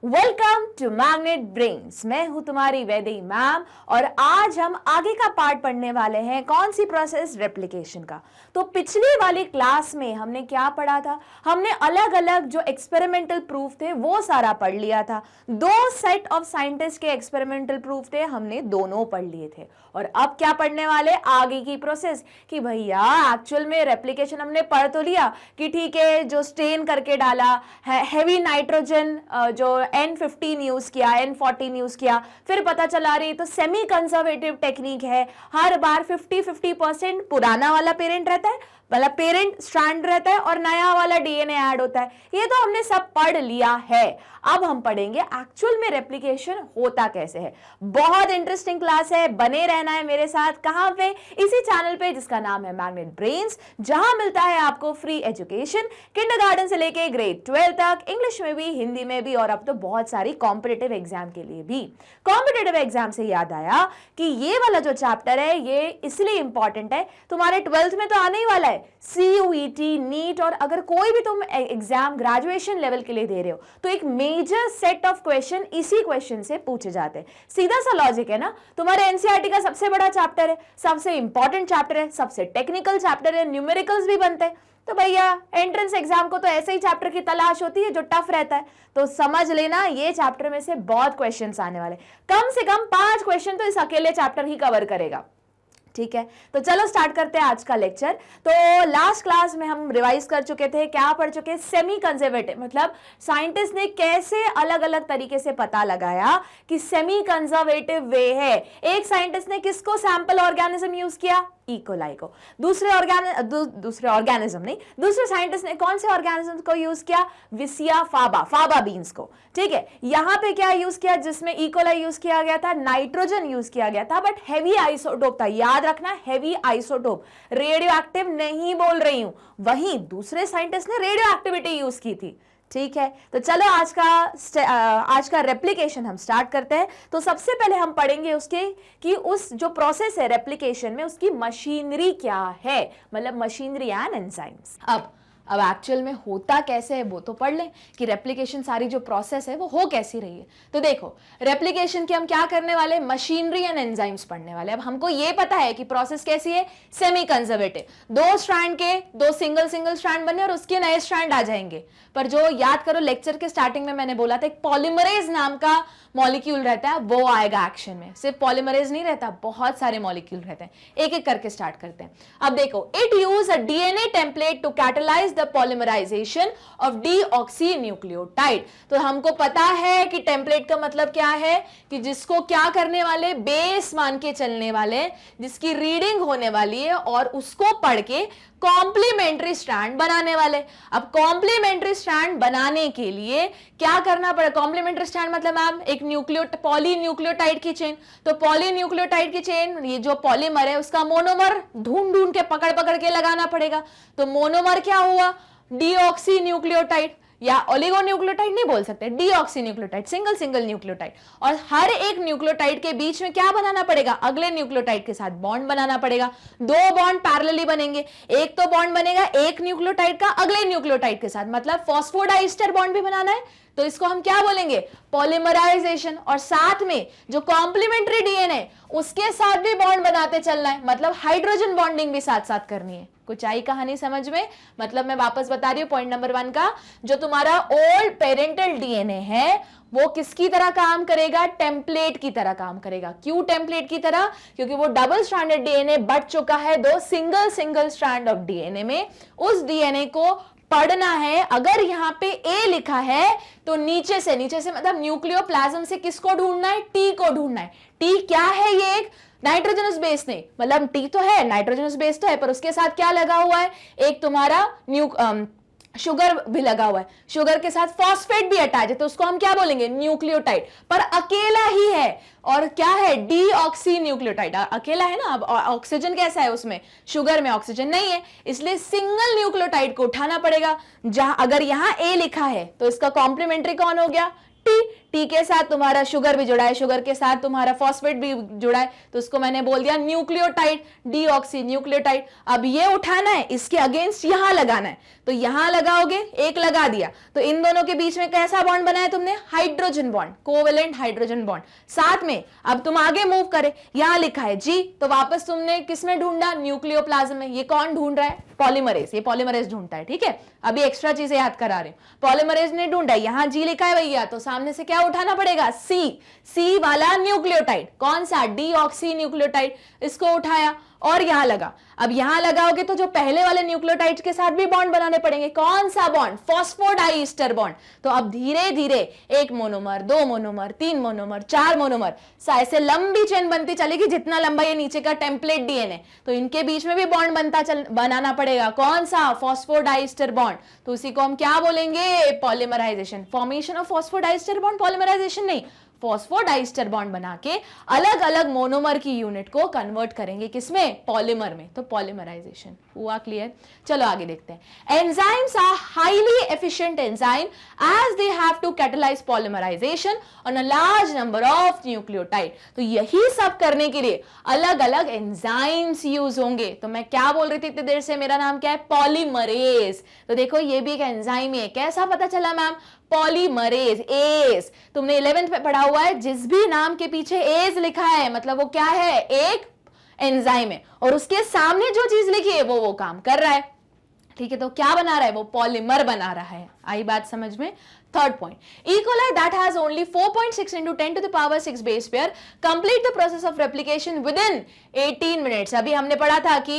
Welcome to magnet brains. मैं हूं तुम्हारी वैदेही मैम और आज हम आगे का पार्ट पढ़ने वाले हैं। कौन सी प्रोसेस? रेप्लिकेशन का। तो पिछली वाली क्लास में हमने क्या पढ़ा था? हमने अलग अलग जो एक्सपेरिमेंटल प्रूफ थे वो सारा पढ़ लिया था। दो सेट ऑफ साइंटिस्ट के एक्सपेरिमेंटल प्रूफ थे, हमने दोनों पढ़ लिए थे। और अब क्या पढ़ने वाले? आगे की प्रोसेस कि भैया एक्चुअल में रेप्लिकेशन हमने पढ़ तो लिया कि ठीक है, जो स्टेन करके डाला है, हैवी नाइट्रोजन जो N15 यूज किया, N14 यूज किया, फिर पता चला रही तो सेमी कंजर्वेटिव टेक्निक है। हर बार 50-50% पुराना वाला पेरेंट रहता है, मतलब पेरेंट स्ट्रैंड रहता है और नया वाला डीएनए ऐड होता है। ये तो हमने सब पढ़ लिया है। अब हम पढ़ेंगे एक्चुअल में रेप्लिकेशन होता कैसे है। बहुत इंटरेस्टिंग क्लास है, बने रहना है मेरे साथ। कहां पे? इसी चैनल पे जिसका नाम है मैग्नेट ब्रेन्स, जहां मिलता है आपको फ्री एजुकेशन किंडरगार्टन से लेके ग्रेड 12 तक, इंग्लिश में भी, हिंदी में भी, और अब तो बहुत सारी कॉम्पिटिटिव एग्जाम के लिए भी। कॉम्पिटिटिव एग्जाम से याद आया कि ये वाला जो चैप्टर है ये इसलिए इंपॉर्टेंट है, तुम्हारे 12th में तो आने ही वाला है, सीयूईटी, नीट, और अगर कोई भी तुम एग्जाम ग्रेजुएशन लेवल के लिए दे रहे हो तो एक मेजर सेट ऑफ क्वेश्चन इसी क्वेश्चन से पूछे जाते हैं। सीधा सा लॉजिक है ना। तुम्हारे एनसीईआरटी का सबसे बड़ा चैप्टर है, सबसे इंपॉर्टेंट चैप्टर है, सबसे टेक्निकल चैप्टर है, न्यूमेरिकल्स भी बनते हैं। तो भैया एंट्रेंस एग्जाम को तो ऐसे ही चैप्टर की तलाश होती है जो टफ रहता है। तो समझ लेना ये चैप्टर में से बहुत क्वेश्चंस आने वाले, कम से कम 5 क्वेश्चन तो इस अकेले चैप्टर ही कवर करेगा। ठीक है, तो चलो स्टार्ट करते हैं आज का लेक्चर। तो लास्ट क्लास में हम रिवाइज कर चुके थे, क्या पढ़ चुके? सेमी कंजर्वेटिव, मतलब साइंटिस्ट ने कैसे अलग अलग तरीके से पता लगाया कि सेमी कंजर्वेटिव वे है। एक साइंटिस्ट ने किसको सैंपल ऑर्गेनिज्म यूज किया? इकोलाई को। दूसरे ऑर्गेनिज्म नहीं, दूसरे साइंटिस्ट ने कौन से ऑर्गेनिज्म को यूज किया? विसिया फाबा बीन्स को। ठीक है, यहां पे क्या यूज किया? जिसमें इकोलाई यूज किया गया था, नाइट्रोजन यूज किया गया था, बट हैवी आइसोटोप था। याद रखना, हैवी आइसोटोप, रेडियो एक्टिव नहीं बोल रही हूं। वहीं दूसरे साइंटिस्ट ने रेडियो एक्टिविटी यूज की थी। ठीक है, तो चलो आज का रेप्लिकेशन हम स्टार्ट करते हैं। तो सबसे पहले हम पढ़ेंगे उसके कि उस जो प्रोसेस है रेप्लिकेशन में उसकी मशीनरी क्या है, मतलब मशीनरी एंड एंजाइम्स। अब एक्चुअल में होता कैसे है वो तो पढ़ लें कि रेप्लिकेशन सारी जो प्रोसेस है वो हो कैसी रही है। तो देखो, रेप्लिकेशन की हम क्या करने वाले? मशीनरी एंड एंजाइम्स पढ़ने वाले। अब हमको ये पता है कि प्रोसेस कैसी है, सेमी कंजर्वेटिव। 2 स्ट्रैंड के 2 सिंगल स्ट्रैंड बने और उसके नए स्ट्रैंड आ जाएंगे। पर जो याद करो लेक्चर के स्टार्टिंग में मैंने बोला था, एक पॉलीमरेज नाम का मॉलिक्यूल रहता है, वो आएगा एक्शन में। सिर्फ पॉलीमरेज नहीं रहता, बहुत सारे मॉलिक्यूल रहते हैं। एक एक करके स्टार्ट करते हैं। अब देखो, it use a DNA template to catalyse the polymerisation of deoxynucleotide. तो हमको पता है कि टेम्पलेट का मतलब क्या है कि जिसको क्या करने वाले? बेस मान के चलने वाले, जिसकी रीडिंग होने वाली है और उसको पढ़ के कॉम्प्लीमेंट्री स्ट्रैंड बनाने वाले। अब कॉम्प्लीमेंट्री स्ट्रैंड बनाने के लिए क्या करना पड़े? कॉम्प्लीमेंट्री स्ट्रैंड मतलब मैम एक पॉलीन्यूक्लियोटाइड की चेन। तो पॉलीन्यूक्लियोटाइड की चेन, ये जो पॉलीमर है उसका मोनोमर ढूंढ के पकड़ के लगाना पड़ेगा। तो मोनोमर क्या हुआ? डीऑक्सीन्यूक्लियोटाइड, या ओलिगोन्यूक्लियोटाइड नहीं बोल सकते, डीऑक्सीन्यूक्लियोटाइड, सिंगल न्यूक्लियोटाइड। और हर एक न्यूक्लियोटाइड के बीच में क्या बनाना पड़ेगा? अगले न्यूक्लियोटाइड के साथ बॉन्ड बनाना पड़ेगा। 2 बॉन्ड पैरेलली बनेंगे। एक तो बॉन्ड बनेगा एक न्यूक्लियोटाइड का अगले न्यूक्लियोटाइड के साथ, मतलब फॉस्फोडाइस्टर बॉन्ड भी बनाना है, तो इसको हम क्या बोलेंगे? पॉलीमराइजेशन। और साथ में जो कॉम्प्लीमेंट्री डीएनए उसके साथ भी बॉन्ड बनाते चलना है, मतलब हाइड्रोजन बॉन्डिंग भी साथ साथ करनी है। कुछ आई कहानी समझ में? मतलब मैं वापस बता रही हूं पॉइंट नंबर 1 का, जो तुम्हारा ओल्ड पेरेंटल डीएनए है वो किसकी तरह काम करेगा? टेम्पलेट की तरह काम करेगा। क्यों टेम्पलेट की तरह? क्योंकि वो डबल स्ट्रैंडेड डीएनए बट चुका है 2 सिंगल स्ट्रैंड ऑफ डीएनए में। उस डीएनए को पढ़ना है। अगर यहां पे ए लिखा है तो नीचे से मतलब न्यूक्लियोप्लाज्म से किसको ढूंढना है? टी को ढूंढना है। टी क्या है? ये एक नाइट्रोजनस बेस नहीं, मतलब टी तो है, नाइट्रोजनस बेस तो है, पर उसके साथ क्या लगा हुआ है? एक तुम्हारा शुगर भी लगा हुआ है, शुगर के साथ फॉस्फेट भी अटैच है, तो उसको हम क्या बोलेंगे? न्यूक्लियोटाइड। पर अकेला ही है, और क्या है? डीऑक्सीन्यूक्लियोटाइड। अकेला है ना। अब ऑक्सीजन कैसा है उसमें? शुगर में ऑक्सीजन नहीं है, इसलिए सिंगल न्यूक्लियोटाइड को उठाना पड़ेगा। जहां अगर यहां ए लिखा है तो इसका कॉम्प्लीमेंट्री कौन हो गया? टी। टी के साथ तुम्हारा शुगर भी जुड़ा है, शुगर के साथ तुम्हारा फॉस्फेट भी जुड़ा है, तो उसको मैंने बोल दिया न्यूक्लियोटाइड, डीऑक्सी न्यूक्लियोटाइड। अब ये उठाना है, इसके अगेंस्ट यहां लगाना है, तो यहां लगाओगे, एक लगा दिया, तो इन दोनों के बीच में कैसा बॉन्ड बनाया तुमने, hydrogen bond, covalent hydrogen bond. साथ में अब तुम आगे मूव करे, यहां लिखा है जी, तो वापस तुमने किसमें ढूंढा, न्यूक्लियोप्लाज्म में। ये कौन ढूंढ रहा है, पॉलीमरेज, ये पॉलीमरेज ढूंढता है, ठीक है। अभी एक्स्ट्रा चीजें याद करा रहे हैं, पॉलीमरेज ने ढूंढा, यहां जी लिखा है भैया, तो सामने से क्या उठाना पड़ेगा, सी वाला न्यूक्लियोटाइड, कौन सा, डीऑक्सी न्यूक्लियोटाइड, इसको उठाया और यहां लगा। अब यहां लगाओगे तो जो पहले वाले न्यूक्लियोटाइड के साथ भी बॉन्ड बनाने पड़ेंगे, कौन सा बॉन्ड, फॉस्फोडाइस्टर बॉन्ड। तो अब धीरे धीरे एक मोनोमर, 2 मोनोमर, 3 मोनोमर, 4 मोनोमर, ऐसे लंबी चेन बनती चलेगी, जितना लंबा ये नीचे का टेम्पलेट डीएनए, तो इनके बीच में भी बॉन्ड बनाना पड़ेगा, कौन सा, फॉस्फोडाइस्टर बॉन्ड। तो उसी को हम क्या बोलेंगे, polymerisation, formation of phosphodiester bond, polymerisation नहीं, फॉस्फोडाइस्टर बॉन्ड बना के अलग अलग मोनोमर की यूनिट को कन्वर्ट करेंगे, किसमें, पॉलीमर में, तो पॉलीमराइजेशन हुआ। क्लियर, चलो आगे देखते हैं। Enzymes are highly efficient enzyme as they have to catalyse polymerisation on a large number of nucleotide. तो यही सब करने के लिए अलग अलग एंजाइम्स यूज होंगे। तो मैं क्या बोल रही थी इतनी देर से, मेरा नाम क्या है, पॉलीमरेज। तो देखो ये भी एक एंजाइम है, कैसा पता चला मैम, पॉलीमरेज, एज। तुमने 11th में पढ़ा हुआ है, जिस भी नाम के पीछे एज लिखा है मतलब वो क्या है, एक एंजाइम है, और उसके सामने जो चीज लिखी है वो काम कर रहा है, ठीक है। तो क्या बना रहा है, वो पॉलीमर बना रहा है। आई बात समझ में। Third point, E. coli that has only 4.6 into 10 to the power 6 base pair complete the process of replication within 18 minutes। अभी हमने पढ़ा था कि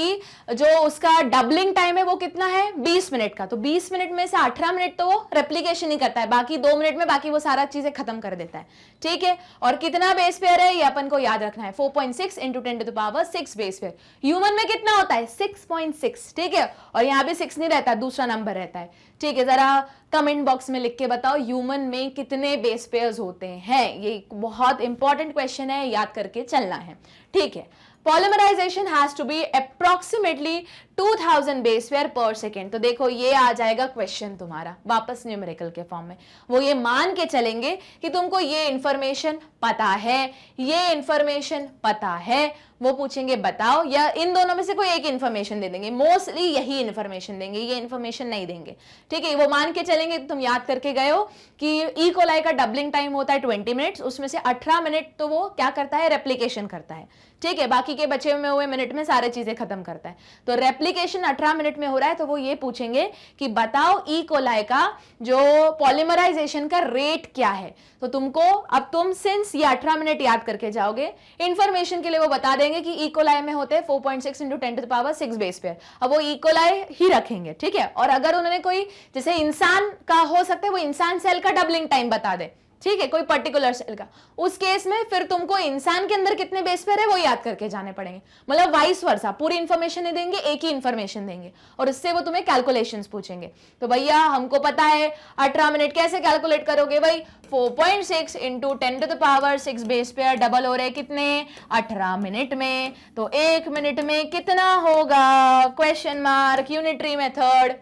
जो उसका डबलिंग टाइम है वो कितना है, 20 मिनट का। तो 20 मिनट में से 18 मिनट तो वो रेप्लिकेशन ही करता है, बाकी 2 मिनट में बाकी वो सारा चीजें खत्म कर देता है, ठीक है। और कितना बेस पेयर है ये अपन को याद रखना है, 4.6 into 10 to the power 6 base pair. Human में कितना होता है, 6.6, ठीक है। और यहाँ पे 6 नहीं रहता, दूसरा नंबर रहता है, ठीक है। जरा कमेंट बॉक्स में लिख के बताओ ह्यूमन में कितने बेस पेयर्स होते हैं, ये बहुत इंपॉर्टेंट क्वेश्चन है, याद करके चलना है, ठीक है। Polymerisation has to be approximately 2000 base pair पर सेकेंड। तो देखो ये आ जाएगा क्वेश्चन तुम्हारा वापस न्यूमेरिकल के फॉर्म में। वो ये मान के चलेंगे कि तुमको ये इंफॉर्मेशन पता है, ये इंफॉर्मेशन पता है, वो पूछेंगे बताओ, या इन दोनों में से कोई एक इंफॉर्मेशन दे देंगे, मोस्टली यही इंफॉर्मेशन देंगे, ये इंफॉर्मेशन नहीं देंगे, ठीक है। वो मान के चलेंगे, तुम याद करके गए हो कि ई कोलाई का डबलिंग टाइम होता है 20 मिनट्स, उसमें से 18 मिनट तो वो क्या करता है, रेप्लिकेशन करता है, ठीक है। बाकी के बचे हुए मिनट में सारे चीजें खत्म करता है। तो रेप्लिकेशन 18 मिनट में हो रहा है, तो वो ये पूछेंगे कि बताओ ई कोलाई का जो पॉलीमराइजेशन का रेट क्या है। तो तुमको अब तुम सिंस ये 18 मिनट याद करके जाओगे, इंफॉर्मेशन के लिए वो बता देंगे कि ई कोलाई में होते हैं 4.6 into 10 to the power 6 base pair. अब वो ई कोलाई ही रखेंगे, ठीक है। और अगर उन्होंने कोई जैसे इंसान का हो सकता है, वो इंसान सेल का डबलिंग टाइम बता दे, ठीक है, कोई पर्टिकुलर सेल का, उस केस में फिर तुमको इंसान के अंदर कितने बेस पेयर है वो याद करके जाने पड़ेंगे। मतलब वाइस वर्सा, पूरी इंफॉर्मेशन नहीं देंगे, एक ही इंफॉर्मेशन देंगे और उससे वो तुम्हें कैलकुलेशंस पूछेंगे। तो भैया हमको पता है 18 मिनट कैसे कैलकुलेट करोगे भाई, 4.6 into 10 to the power 6 base pair double हो रहे कितने, 18 मिनट में। तो 1 मिनट में कितना होगा, क्वेश्चन मार्क, यूनिटरी मेथड।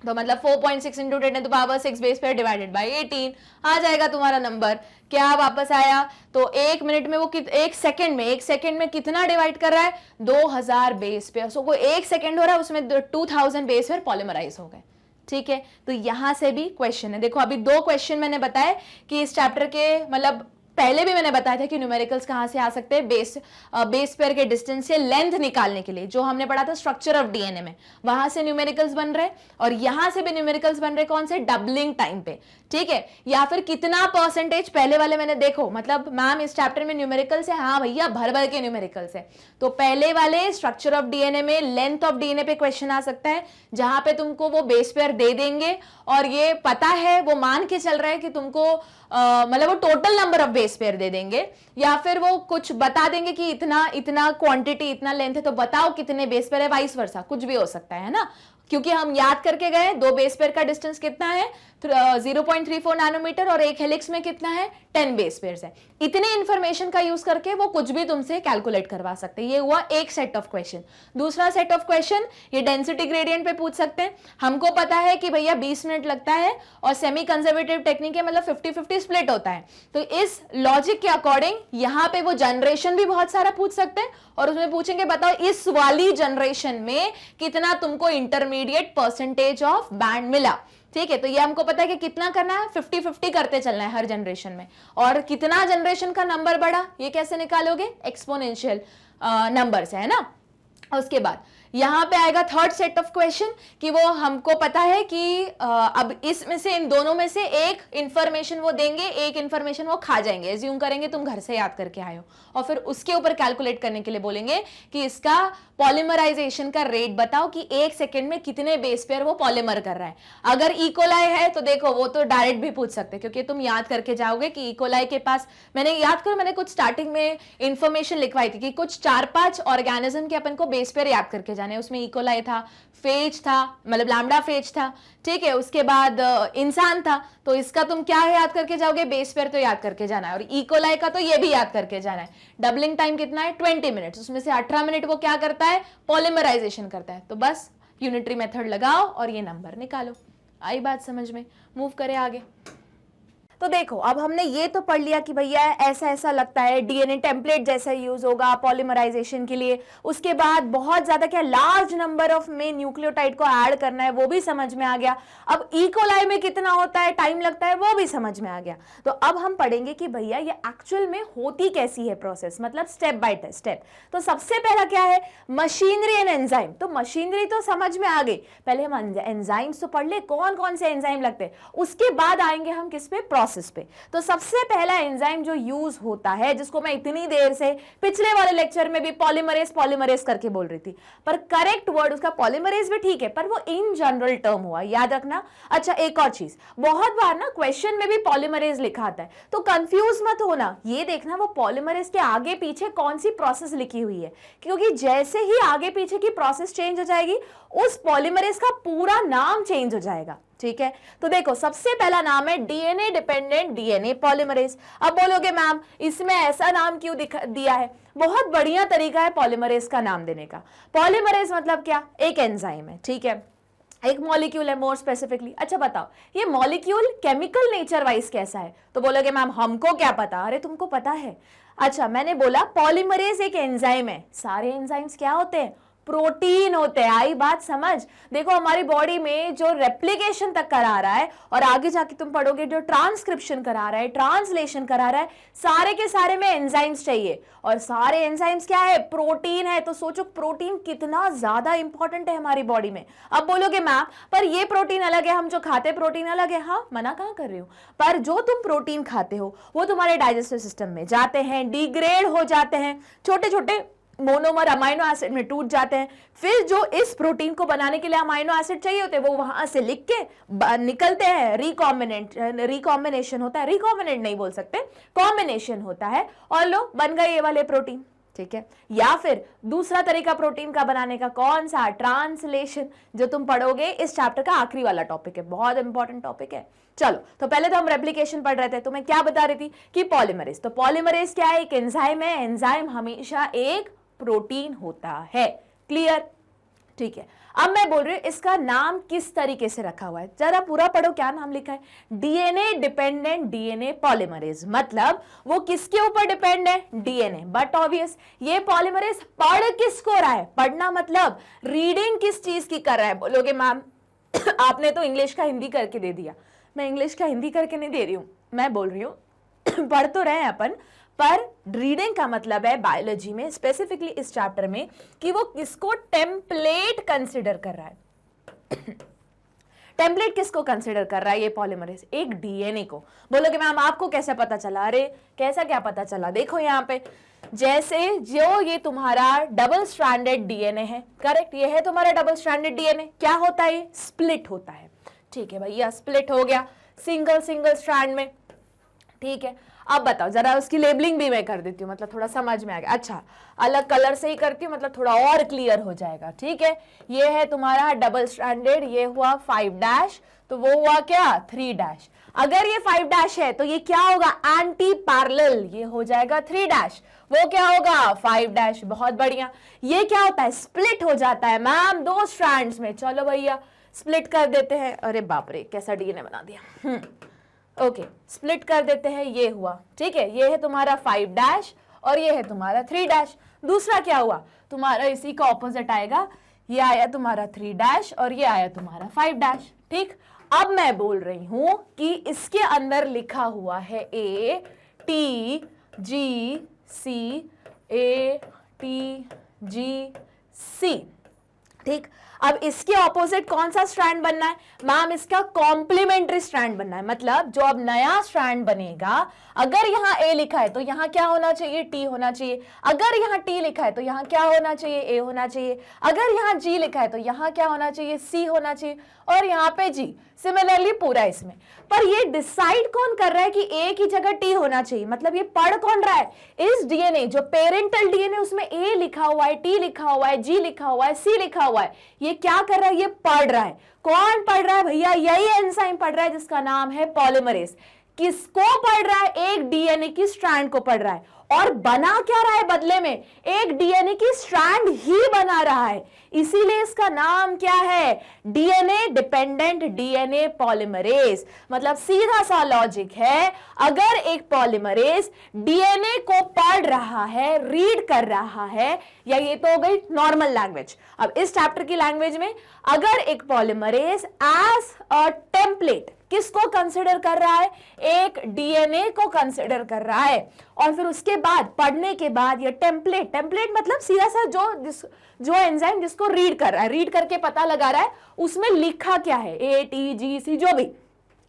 तो मतलब 4.6 into 10 to the power 6 base pair divided by 18 आ जाएगा तुम्हारा नंबर। क्या वापस आया, तो 1 मिनट में वो एक सेकंड में कितना डिवाइड कर रहा है, 2000 बेस पेयर। सो कोई 1 सेकंड हो रहा है, उसमें 2000 बेस पेयर पॉलीमराइज हो गए, ठीक है। तो यहां से भी क्वेश्चन है। देखो अभी 2 क्वेश्चन मैंने बताया कि इस चैप्टर के, मतलब पहले भी मैंने बताया था कि न्यूमेरिकल्स कहां से आ सकते हैं, बेस पेयर के डिस्टेंस से लेंथ निकालने के लिए, जो हमने पढ़ा था स्ट्रक्चर ऑफ डीएनए में, वहां से न्यूमेरिकल्स बन रहे, और यहां से भी न्यूमेरिकल्स बन रहे, कौन से, डबलिंग टाइम पे, ठीक है। या फिर कितना परसेंटेज, पहले वाले मैंने देखो, मतलब मैम इस चैप्टर में न्यूमेरिकल्स है, हाँ भैया भर भर के न्यूमेरिकल्स है। तो पहले वाले स्ट्रक्चर ऑफ डीएनए में लेंथ ऑफ डीएनए पे क्वेश्चन आ सकता है, जहां पे तुमको वो बेस पेयर दे देंगे और ये पता है, वो मान के चल रहा है कि तुमको मतलब वो total number of base pair दे देंगे, या फिर वो कुछ बता देंगे कि इतना क्वांटिटी, इतना लेंथ है, तो बताओ कितने बेस पेयर है, वाइस वर्सा, कुछ भी हो सकता है ना। क्योंकि हम याद करके गए 2 बेस पेयर का डिस्टेंस कितना है 0.34 नैनोमीटर और एक हेलिक्स में कितना है 10 बेस पेयर्स है। इतने इंफॉर्मेशन का यूज करके वो कुछ भी तुमसे कैलकुलेट करवा सकते हैं। ये हुआ एक सेट ऑफ क्वेश्चन। दूसरा सेट ऑफ क्वेश्चन ये डेंसिटी ग्रेडियंट पे पूछ सकते हैं। हमको पता है कि भैया 20 मिनट लगता है और सेमी कंजर्वेटिव टेक्निक है, मतलब 50-50 स्प्लिट होता है। तो इस लॉजिक के अकॉर्डिंग यहाँ पे वो जनरेशन भी बहुत सारा पूछ सकते हैं और उसमें पूछेंगे बताओ इस वाली जनरेशन में कितना तुमको इंटरमीडिएट परसेंटेज ऑफ बैंड मिला। ठीक है, तो ये हमको पता है कि कितना करना है 50-50 करते चलना है हर जनरेशन में। और कितना जनरेशन का नंबर बढ़ा ये कैसे निकालोगे, एक्सपोनेंशियल नंबर से, है ना। उसके बाद यहां पे आएगा थर्ड सेट ऑफ क्वेश्चन कि वो हमको पता है कि अब इसमें से इन दोनों में से एक इंफॉर्मेशन वो देंगे, एक इंफॉर्मेशन वो खा जाएंगे। एज्यूम करेंगे तुम घर से याद करके आए हो और फिर उसके ऊपर कैलकुलेट करने के लिए बोलेंगे कि इसका पॉलीमराइजेशन का रेट बताओ कि 1 सेकेंड में कितने बेस पेयर वो पॉलीमर कर रहा है। अगर इकोलाई है तो देखो वो तो डायरेक्ट भी पूछ सकते हैं क्योंकि तुम याद करके जाओगे कि इकोलाई के पास मैंने कुछ स्टार्टिंग में इंफॉर्मेशन लिखवाई थी कि कुछ 4-5 ऑर्गेनिज्म के अपन को बेस पेयर याद करके जाने। उसमें इकोलाई था, फेज था, मतलब लैम्डा फेज था, ठीक है, उसके बाद इंसान था। तो इसका तुम क्या याद करके जाओगे, बेस पेयर तो याद करके जाना है। और इकोलाई का तो ये भी याद करके जाना है। डबलिंग टाइम कितना है 20 मिनट्स, उसमें से 18 मिनट वो क्या करता है पॉलीमराइजेशन करता है। तो बस यूनिटरी मेथड लगाओ और ये नंबर निकालो। आई बात समझ में, मूव करें आगे। तो देखो अब हमने ये तो पढ़ लिया कि भैया ऐसा ऐसा लगता है, डीएनए टेम्पलेट जैसा यूज होगा पॉलीमराइजेशन के लिए। उसके बाद बहुत ज्यादा क्या लार्ज नंबर ऑफ में न्यूक्लियोटाइड को ऐड करना है वो भी समझ में आ गया। अब इकोलाई में कितना होता है, टाइम लगता है, वो भी समझ में आ गया। तो अब हम पढ़ेंगे कि भैया ये एक्चुअल में होती कैसी है प्रोसेस, मतलब स्टेप बाय स्टेप। तो सबसे पहला क्या है, मशीनरी एंड एंजाइम। तो मशीनरी तो समझ में आ गई, पहले हम एंजाइम्स तो पढ़ ले कौन कौन से एंजाइम लगते हैं, उसके बाद आएंगे हम किस पे, प्रोसेस पे। तो सबसे पहला एंजाइम जो यूज होता है, जिसको मैं इतनी देर से पिछले वाले लेक्चर में भी पॉलीमरेज करके बोल रही थी, पर करेक्ट वर्ड उसका पॉलीमरेज भी ठीक है, पर वो इन जनरल टर्म हुआ, याद रखना। अच्छा एक और चीज, बहुत बार ना क्वेश्चन में भी पॉलीमरेज लिखा आता है, तो कंफ्यूज मत होना। ये देखना वो पॉलीमरेज के आगे पीछे कौन सी प्रोसेस लिखी हुई है, क्योंकि जैसे ही आगे पीछे की प्रोसेस चेंज हो जाएगी उस पॉलीमरेज का पूरा नाम चेंज हो जाएगा। ठीक है, तो देखो सबसे पहला नाम है डीएनए डिपेंडेंट डीएनए पॉलीमरेज। अब बोलोगे मैम इसमें ऐसा नाम क्यों दिया है, बहुत बढ़िया तरीका है पॉलीमरेज का नाम देने का। पॉलीमरेज मतलब क्या, एक एंजाइम है, ठीक है, एक मॉलिक्यूल है मोर स्पेसिफिकली। अच्छा बताओ ये मॉलिक्यूल केमिकल नेचर वाइज कैसा है, तो बोलोगे मैम हमको क्या पता। अरे तुमको पता है। अच्छा मैंने बोला पॉलीमरेज एक एंजाइम है, सारे एंजाइम्स क्या होते हैं, प्रोटीन होते हैं। आई बात समझ। देखो हमारी बॉडी में जो रेप्लिकेशन तक करा रहा है और आगे जाके तुम पढ़ोगे जो ट्रांसक्रिप्शन करा रहा है, ट्रांसलेशन करा रहा है, सारे के सारे में एंजाइम्स चाहिए। और सारे एंजाइम्स क्या है, प्रोटीन है। तो सोचो प्रोटीन कितना ज्यादा इंपॉर्टेंट है हमारी बॉडी में। अब बोलोगे मैम पर ये प्रोटीन अलग है, हम जो खाते प्रोटीन अलग है। हाँ मना कहाँ कर रही हूँ, पर जो तुम प्रोटीन खाते हो वो तुम्हारे डाइजेस्टिव सिस्टम में जाते हैं, डिग्रेड हो जाते हैं, छोटे छोटे मोनोमर अमाइनो एसिड में टूट जाते हैं। फिर जो इस प्रोटीन को बनाने के लिए अमाइनो एसिड चाहिए होते हैं वो वहां से लिख के निकलते हैं, रिकॉम्बिनेशन होता है, रिकॉम्बिनेंट नहीं बोल सकते, कॉम्बिनेशन होता है और लो बन गए ये वाले प्रोटीन। ठीक है, या फिर दूसरा तरीका प्रोटीन का बनाने का कौन सा, ट्रांसलेशन, जो तुम पढ़ोगे इस चैप्टर का आखिरी वाला टॉपिक है, बहुत इंपॉर्टेंट टॉपिक है। चलो तो पहले तो हम रेप्लिकेशन पढ़ रहे थे, तो मैं क्या बता रही थी कि पॉलीमरेज। तो पॉलीमरेज क्या है, एक एंजाइम है। एंजाइम हमेशा एक प्रोटीन होता है, क्लियर। ठीक है, अब मैं बोल रही हूं इसका नाम किस तरीके से रखा हुआ है, जरा पूरा पढ़ो क्या नाम लिखा है, डीएनए डिपेंडेंट डीएनए पॉलीमरेज। मतलब वो किसके ऊपर डिपेंड है, डीएनए। बट ऑब्वियस ये पॉलीमरेज पढ़ किसको रहा है, पढ़ना मतलब रीडिंग किस चीज की कर रहा है। बोलोगे मैम आपने तो इंग्लिश का हिंदी करके दे दिया। मैं इंग्लिश का हिंदी करके नहीं दे रही हूं, मैं बोल रही हूं पढ़ तो रहे हैं अपन, पर रीडिंग का मतलब है बायोलॉजी में स्पेसिफिकली इस चैप्टर में कि वो किसको टेम्पलेट कंसिडर कर रहा है। टेम्पलेट किसको कंसिडर कर रहा है, ये पॉलीमरेज एक डीएनए को। बोलोगे मैम आपको कैसे पता चला, अरे कैसा क्या पता चला, देखो यहाँ पे जैसे जो ये तुम्हारा डबल स्ट्रैंडेड डीएनए है, करेक्ट, ये है तुम्हारा डबल स्ट्रैंडेड डीएनए, क्या होता है, स्प्लिट होता है। ठीक है भैया, स्प्लिट हो गया सिंगल स्ट्रैंड में, ठीक है, अब बताओ जरा, उसकी लेबलिंग भी मैं कर देती हूँ, मतलब थोड़ा समझ में आ गया। अच्छा, अलग कलर से ही करती हूँ, मतलब थोड़ा और क्लियर हो जाएगा। ठीक है, ये है तुम्हारा डबल स्ट्रैंडेड, ये हुआ 5 तो वो हुआ क्या 3 अगर ये 5 है तो ये क्या होगा एंटी पैरेलल, ये हो जाएगा 3 वो क्या होगा 5 बहुत बढ़िया। ये क्या होता है स्प्लिट हो जाता है मैम 2 स्ट्रैंड्स में। चलो भैया स्प्लिट कर देते हैं। अरे बाप रे कैसा डीएनए बना दिया। ओके, स्प्लिट कर देते हैं, ये हुआ। ठीक है, ये है तुम्हारा 5 और ये है तुम्हारा 3 दूसरा क्या हुआ तुम्हारा इसी का ऑपोजिट आएगा, ये आया तुम्हारा 3 और ये आया तुम्हारा 5 ठीक। अब मैं बोल रही हूं कि इसके अंदर लिखा हुआ है A T G C, A T G सी। ठीक, अब इसके ऑपोजिट कौन सा स्ट्रैंड बनना है मैम, इसका कॉम्प्लीमेंट्री स्ट्रैंड बनना है। मतलब जो अब नया स्ट्रैंड बनेगा, अगर यहाँ ए लिखा है तो यहाँ क्या होना चाहिए टी होना चाहिए, अगर यहाँ टी लिखा है तो यहाँ क्या होना चाहिए ए होना चाहिए, अगर यहाँ जी लिखा है तो यहाँ क्या होना चाहिए सी होना चाहिए, और यहाँ पे जी। सिमिलरली पूरा इसमें, पर ये डिसाइड कौन कर रहा है कि ए की जगह टी होना चाहिए, मतलब ये पढ़ कौन रहा है इस डीएनए, जो पेरेंटल डीएनए उसमें ए लिखा हुआ है, टी लिखा हुआ है, जी लिखा हुआ है, सी लिखा हुआ है, ये क्या कर रहा है ये पढ़ रहा है। कौन पढ़ रहा है भैया, यही एंजाइम पढ़ रहा है जिसका नाम है पॉलीमरेज। किसको पढ़ रहा है, एक डीएनए की स्ट्रैंड को पढ़ रहा है, और बना क्या रहा है बदले में, एक डीएनए की स्ट्रैंड ही बना रहा है, इसीलिए इसका नाम क्या है डीएनए डिपेंडेंट डीएनए पॉलीमरेज। मतलब सीधा सा लॉजिक है, अगर एक पॉलीमरेज डीएनए को पढ़ रहा है, रीड कर रहा है, या ये तो हो गई नॉर्मल लैंग्वेज। अब इस चैप्टर की लैंग्वेज में, अगर एक पॉलीमरेज एज अ टेम्पलेट किसको कंसिडर कर रहा है, एक डीएनए को कंसिडर कर रहा है, और फिर उसके बाद पढ़ने के बाद ये टेम्पलेट मतलब सीधा सा जो एंजाइम जिसको रीड कर रहा है, रीड करके पता लगा रहा है उसमें लिखा क्या है ए टी जी सी जो भी।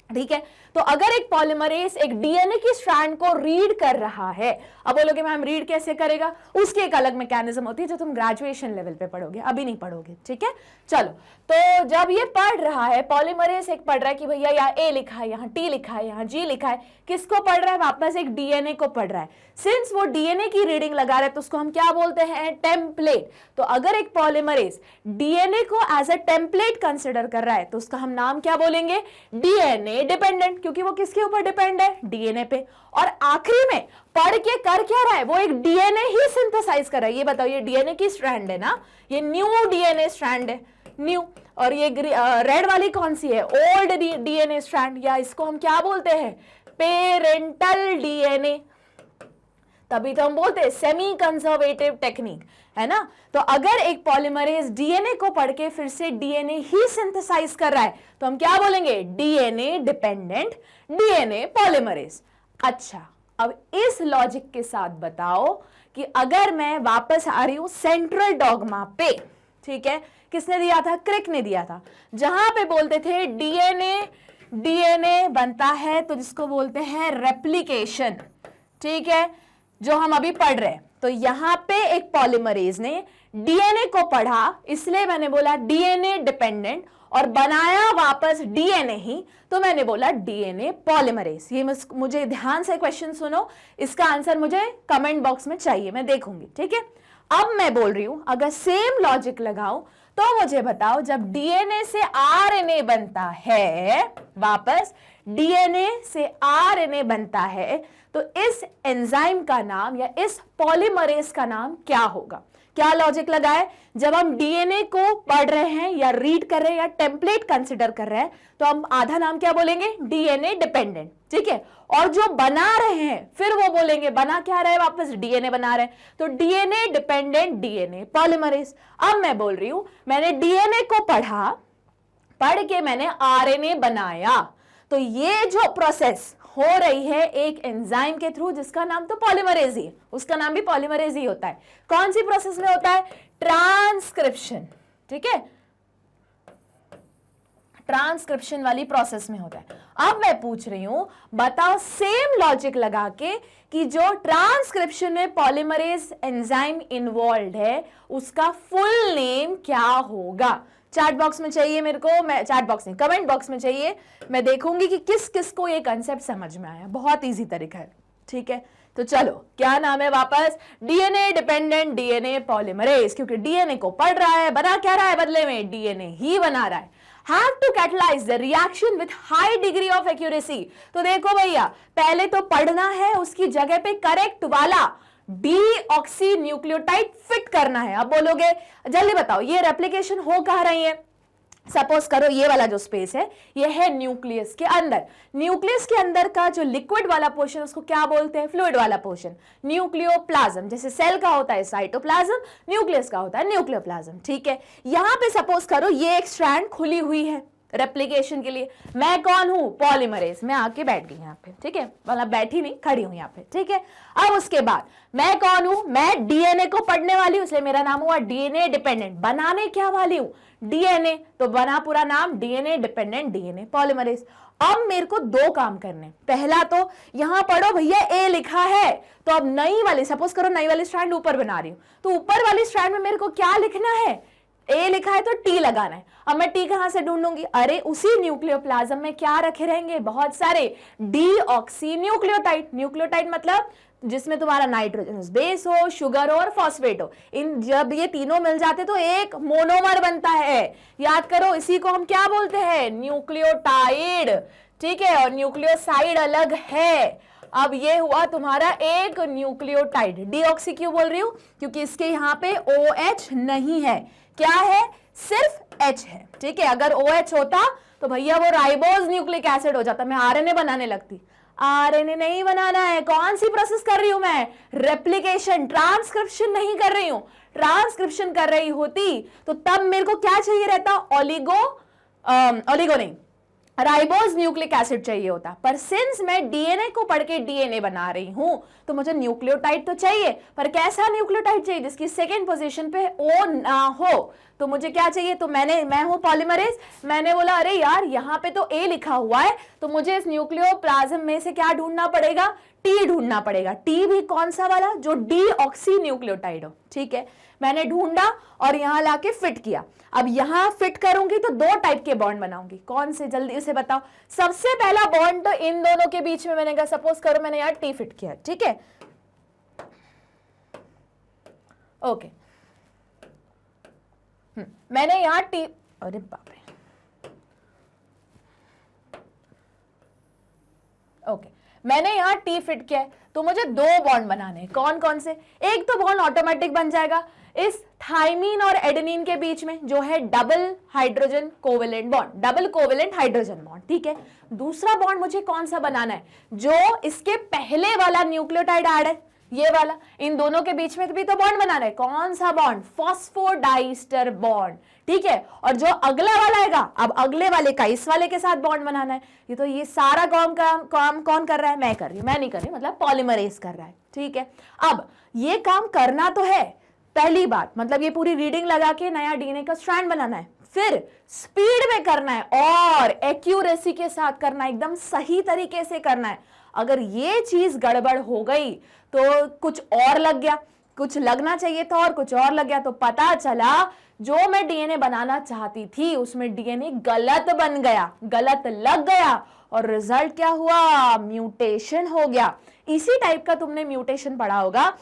ठीक है, तो अगर एक पॉलीमरेज एक डीएनए की स्ट्रैंड को रीड कर रहा है, अब बोलोगे मैम रीड कैसे करेगा, उसकी एक अलग मैकेनिज्म होती है जो तुम ग्रेजुएशन लेवल पे पढ़ोगे, अभी नहीं पढ़ोगे। ठीक है, चलो, तो जब ये पढ़ रहा है पॉलीमरेज एक पढ़ रहा है कि भैया यहाँ ए लिखा है, यहाँ टी लिखा है, यहाँ जी लिखा है, किसको पढ़ रहा है वापस एक डीएनए को पढ़ रहा है। सिंस वो डीएनए की रीडिंग लगा रहा है तो उसको हम क्या बोलते हैं टेम्पलेट। तो अगर एक पॉलीमरेज डीएनए को एज अ टेम्पलेट कंसिडर कर रहा है तो उसका हम नाम क्या बोलेंगे डीएनए डिपेंडेंट, क्योंकि वो किसके ऊपर डिपेंड है डीएनए पे। और आखिरी में पढ़ के कर क्या रहा है, वो एक डीएनए ही सिंथेसाइज कर रहा है। ये बताओ ये डीएनए की स्ट्रैंड है ना, ये न्यू डीएनए स्ट्रैंड है न्यू, और ये रेड वाली कौन सी है ओल्ड डीएनए स्ट्रैंड, या इसको हम क्या बोलते हैं पेरेंटल डीएनए। तभी तो हम बोलते हैं सेमी कंजर्वेटिव टेक्निक, है ना। तो अगर एक पॉलीमरेज डीएनए को पढ़ के फिर से डीएनए ही सिंथेसाइज कर रहा है तो हम क्या बोलेंगे डीएनए डिपेंडेंट डीएनए पॉलीमरेज। अच्छा, अब इस लॉजिक के साथ बताओ कि अगर मैं वापस आ रही हूं सेंट्रल डॉगमा पे, ठीक है, किसने दिया था क्रिक ने दिया था, जहां पे बोलते थे डीएनए बनता है तो जिसको बोलते हैं रेप्लिकेशन। ठीक है, जो हम अभी पढ़ रहे हैं, तो यहां पे एक पॉलीमरेज ने डीएनए को पढ़ा, इसलिए मैंने बोला डीएनए डिपेंडेंट, और बनाया वापस डीएनए ही, तो मैंने बोला डीएनए पॉलीमरेज। ये मुझे ध्यान से क्वेश्चन सुनो, इसका आंसर मुझे कमेंट बॉक्स में चाहिए, मैं देखूंगी। ठीक है, अब मैं बोल रही हूं अगर सेम लॉजिक लगाऊं तो मुझे बताओ जब डीएनए से आरएनए बनता है, वापस डीएनए से आरएनए बनता है, तो इस एंजाइम का नाम या इस पॉलीमरेज का नाम क्या होगा। क्या लॉजिक लगाए, जब हम डीएनए को पढ़ रहे हैं या रीड कर रहे हैं या टेम्पलेट कंसिडर कर रहे हैं तो हम आधा नाम क्या बोलेंगे डीएनए डिपेंडेंट। ठीक है, और जो बना रहे हैं फिर वो बोलेंगे बना क्या रहे हैं वापस डीएनए बना रहे हैं, तो डीएनए डिपेंडेंट डीएनए पॉलीमरेज। अब मैं बोल रही हूं मैंने डीएनए को पढ़ा, पढ़ के मैंने आरएनए बनाया, तो ये जो प्रोसेस हो रही है एक एंजाइम के थ्रू जिसका नाम तो पॉलीमरेज ही है, उसका नाम भी पॉलीमरेज ही होता है। कौन सी प्रोसेस में होता है ट्रांसक्रिप्शन। ठीक है, ट्रांसक्रिप्शन वाली प्रोसेस में होता है। अब मैं पूछ रही हूं बताओ सेम लॉजिक लगा के कि जो ट्रांसक्रिप्शन में पॉलीमरेज एंजाइम इन्वॉल्व है उसका फुल नेम क्या होगा। चैट बॉक्स में चाहिए मेरे को, मैं चैट बॉक्स नहीं, कमेंट बॉक्स में चाहिए, मैं देखूंगी कि किस किस को ये कंसेप्ट समझ में आया। बहुत इजी तरीका है, ठीक है। तो चलो, क्या नाम है वापस, डीएनए डिपेंडेंट डीएनए पॉलीमरेज, क्योंकि डीएनए को पढ़ रहा है, बना क्या रहा है बदले में, डीएनए ही बना रहा है। Have to catalyze the reaction with high degree of accuracy। तो देखो भैया, पहले तो पढ़ना है, उसकी जगह पे करेक्ट वाला डीऑक्सी न्यूक्लियोटाइड फिट करना है। अब बोलोगे जल्दी बताओ ये रेप्लिकेशन हो कहाँ रही है, सपोज करो ये वाला जो स्पेस है ये है न्यूक्लियस के अंदर। न्यूक्लियस के अंदर का जो लिक्विड वाला पोर्शन उसको क्या बोलते हैं, फ्लूइड वाला पोर्शन, न्यूक्लियोप्लाज्म। जैसे सेल का होता है साइटोप्लाज्म, न्यूक्लियस का होता है न्यूक्लियोप्लाज्म, ठीक है। यहां पे सपोज करो ये एक स्ट्रैंड खुली हुई है रेप्लिकेशन के लिए। मैं कौन हूं, पॉलीमरेज, मैं आके बैठ गई यहाँ पे, ठीक है, मतलब बैठी नहीं, खड़ी हूं यहाँ पे, ठीक है। अब उसके बाद मैं कौन हूं, मैं डीएनए को पढ़ने वाली हूं, इसलिए मेरा नाम हुआ डीएनए डिपेंडेंट। बनाने क्या वाली हूं, डीएनए, तो बना पूरा नाम डीएनए डिपेंडेंट डीएनए पॉलीमरेज। अब मेरे को दो काम करने, पहला तो यहां पढ़ो भैया ए लिखा है, तो अब नई वाली, सपोज करो नई वाली स्ट्रैंड ऊपर बना रही हूं, तो ऊपर वाली स्ट्रैंड में मेरे को क्या लिखना है, ए लिखा है तो टी लगाना है। अब मैं टी कहां से ढूंढूंगी, अरे उसी न्यूक्लियोप्लाज्म में क्या रखे रहेंगे, बहुत सारे डीऑक्सी न्यूक्लियोटाइड। न्यूक्लियोटाइड मतलब जिसमें तुम्हारा नाइट्रोजनस बेस हो, शुगर हो और फॉस्फेट हो। इन जब ये तीनों मिल जाते तो एक मोनोमर बनता है, याद करो, इसी को हम क्या बोलते हैं, न्यूक्लियोटाइड, ठीक है। और न्यूक्लियोसाइड अलग है। अब ये हुआ तुम्हारा एक न्यूक्लियोटाइड। डीऑक्सी क्यों बोल रही हूं, क्योंकि इसके यहाँ पे OH नहीं है, क्या है, सिर्फ H है, ठीक है। अगर OH होता तो भैया वो राइबोज न्यूक्लिक एसिड हो जाता, मैं आरएनए बनाने लगती। आरएनए नहीं बनाना है, कौन सी प्रोसेस कर रही हूं मैं, रेप्लिकेशन, ट्रांसक्रिप्शन नहीं कर रही हूं। ट्रांसक्रिप्शन कर रही होती तो तब मेरे को क्या चाहिए रहता, ओलिगो नहीं, राइबोज न्यूक्लिक एसिड चाहिए होता। पर सिंस मैं डीएनए को पढ़ के डीएनए बना रही हूं तो मुझे न्यूक्लियोटाइड तो चाहिए, पर कैसा न्यूक्लियोटाइड चाहिए जिसकी सेकेंड पोजीशन पे O ना हो। तो मुझे क्या चाहिए, तो मैं हूं पॉलीमरेज, मैंने बोला अरे यार यहाँ पे तो A लिखा हुआ है, तो मुझे इस न्यूक्लियोप्लाज्म में से क्या ढूंढना पड़ेगा, टी ढूंढना पड़ेगा। टी भी कौन सा वाला, जो डीऑक्सी न्यूक्लियोटाइड हो, ठीक है। मैंने ढूंढा और यहां लाके फिट किया। अब यहां फिट करूंगी तो दो टाइप के बॉन्ड बनाऊंगी, कौन से, जल्दी से बताओ। सबसे पहला बॉन्ड तो इन दोनों के बीच में मैंने कहा, सपोज करो मैंने यार टी फिट किया, ठीक है, ओके। मैंने यहां टी, अरे बाप रे, ओके, मैंने यहां टी फिट किया है, तो मुझे दो बॉन्ड बनाने हैं। कौन कौन से, एक तो बॉन्ड ऑटोमेटिक बन जाएगा इस थाइमीन और एडेनिन के बीच में, जो है double hydrogen covalent bond, double covalent hydrogen bond, ठीक है। दूसरा बॉन्ड मुझे कौन सा बनाना है, जो इसके पहले वाला न्यूक्लियोटाइड ऐड है, ये वाला, इन दोनों के बीच में भी तो बॉन्ड बनाना है। कौन सा बॉन्ड, फॉस्फोडाइस्टर बॉन्ड, ठीक है। और जो अगला वाला आएगा, अब अगले वाले का इस वाले के साथ बॉन्ड बनाना है। ये तो ये सारा काम कौन कर रहा है, मैं कर रही हूं, मैं नहीं कर रही, मतलब पॉलीमरेज कर रहा है, ठीक है। अब ये काम करना तो है, पहली बात, मतलब ये पूरी रीडिंग लगा के नया डीएनए का स्ट्रैंड बनाना है, फिर स्पीड में करना है और एक्यूरेसी के साथ करना है, एकदम सही तरीके से करना है। अगर ये चीज गड़बड़ हो गई तो कुछ और लग गया, कुछ लगना चाहिए था और कुछ और लग गया, तो पता चला जो मैं डीएनए बनाना चाहती थी उसमें डीएनए गलत बन गया, गलत लग गया, और रिजल्ट क्या हुआ, म्यूटेशन हो गया। इसी टाइप का तुमने म्यूटेशन पढ़ा होगा,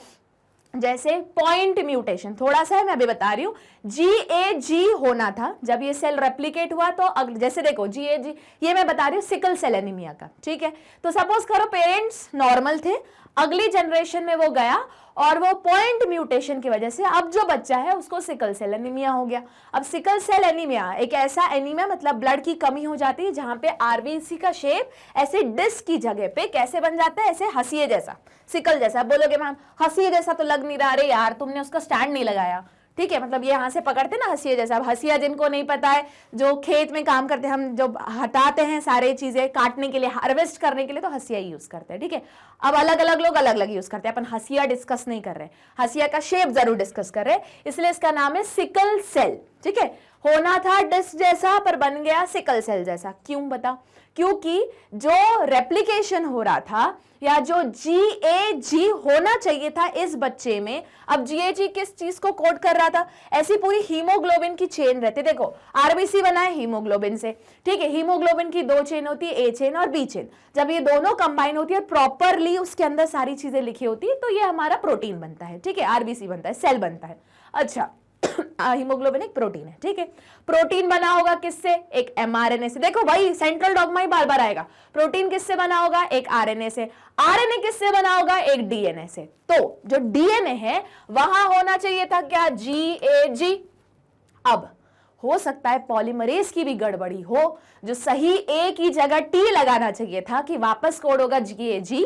जैसे पॉइंट म्यूटेशन, थोड़ा सा है, मैं अभी बता रही हूं। GAG होना था जब ये सेल रेप्लिकेट हुआ, तो जैसे देखो GAG, ये मैं बता रही हूं सिकल सेल एनीमिया का, ठीक है। तो सपोज करो पेरेंट्स नॉर्मल थे, अगली जनरेशन में वो गया और वो पॉइंट म्यूटेशन की वजह से अब जो बच्चा है उसको सिकल सेल एनीमिया हो गया। अब सिकल सेल एनीमिया एक ऐसा एनीमिया, मतलब ब्लड की कमी हो जाती है, जहां पे आरबीसी का शेप ऐसे डिस्क की जगह पे कैसे बन जाता है, ऐसे हंसिए जैसा, सिकल जैसा। बोलोगे मैम हंसिए जैसा तो लग नहीं रहा, अरे यार तुमने उसका स्टैंड नहीं लगाया, ठीक है, मतलब ये यहां से पकड़ते ना हंसिया जैसा। अब हंसिया जिनको नहीं पता है, जो खेत में काम करते हैं, हम जो हटाते हैं सारे चीजें काटने के लिए, हार्वेस्ट करने के लिए, तो हंसिया ही यूज करते हैं, ठीक है। अब अलग अलग लोग अलग अलग यूज करते हैं, अपन हंसिया डिस्कस नहीं कर रहे, हंसिया का शेप जरूर डिस्कस कर रहे, इसलिए इसका नाम है सिकल सेल, ठीक है। होना था डिस्क जैसा पर बन गया सिकल सेल जैसा, क्यों बताओ, क्योंकि जो रेप्लिकेशन हो रहा था या जो GAG होना चाहिए था इस बच्चे में, अब GAG किस चीज को कोड कर रहा था? ऐसी पूरी हीमोग्लोबिन की चेन रहती है। देखो आरबीसी बना है हीमोग्लोबिन से, ठीक है, हीमोग्लोबिन की दो चेन होती है, ए चेन और बी चेन। जब ये दोनों कंबाइन होती है प्रॉपरली, उसके अंदर सारी चीजें लिखी होती है, तो ये हमारा प्रोटीन बनता है, ठीक है, आरबीसी बनता है, सेल बनता है। अच्छा हीमोग्लोबिन एक प्रोटीन है, ठीक है। प्रोटीन बना होगा किससे? एक mRNA से। देखो भाई सेंट्रल डॉगमा ही बार बार आएगा। प्रोटीन किससे बना होगा? एक RNA से। RNA किससे बना होगा? एक DNA से। तो जो DNA है वहां होना चाहिए था क्या? GAG। अब हो सकता है पॉलीमरेज की भी गड़बड़ी हो, जो सही A की जगह T लगाना चाहिए था कि वापस कोड होगा GAG,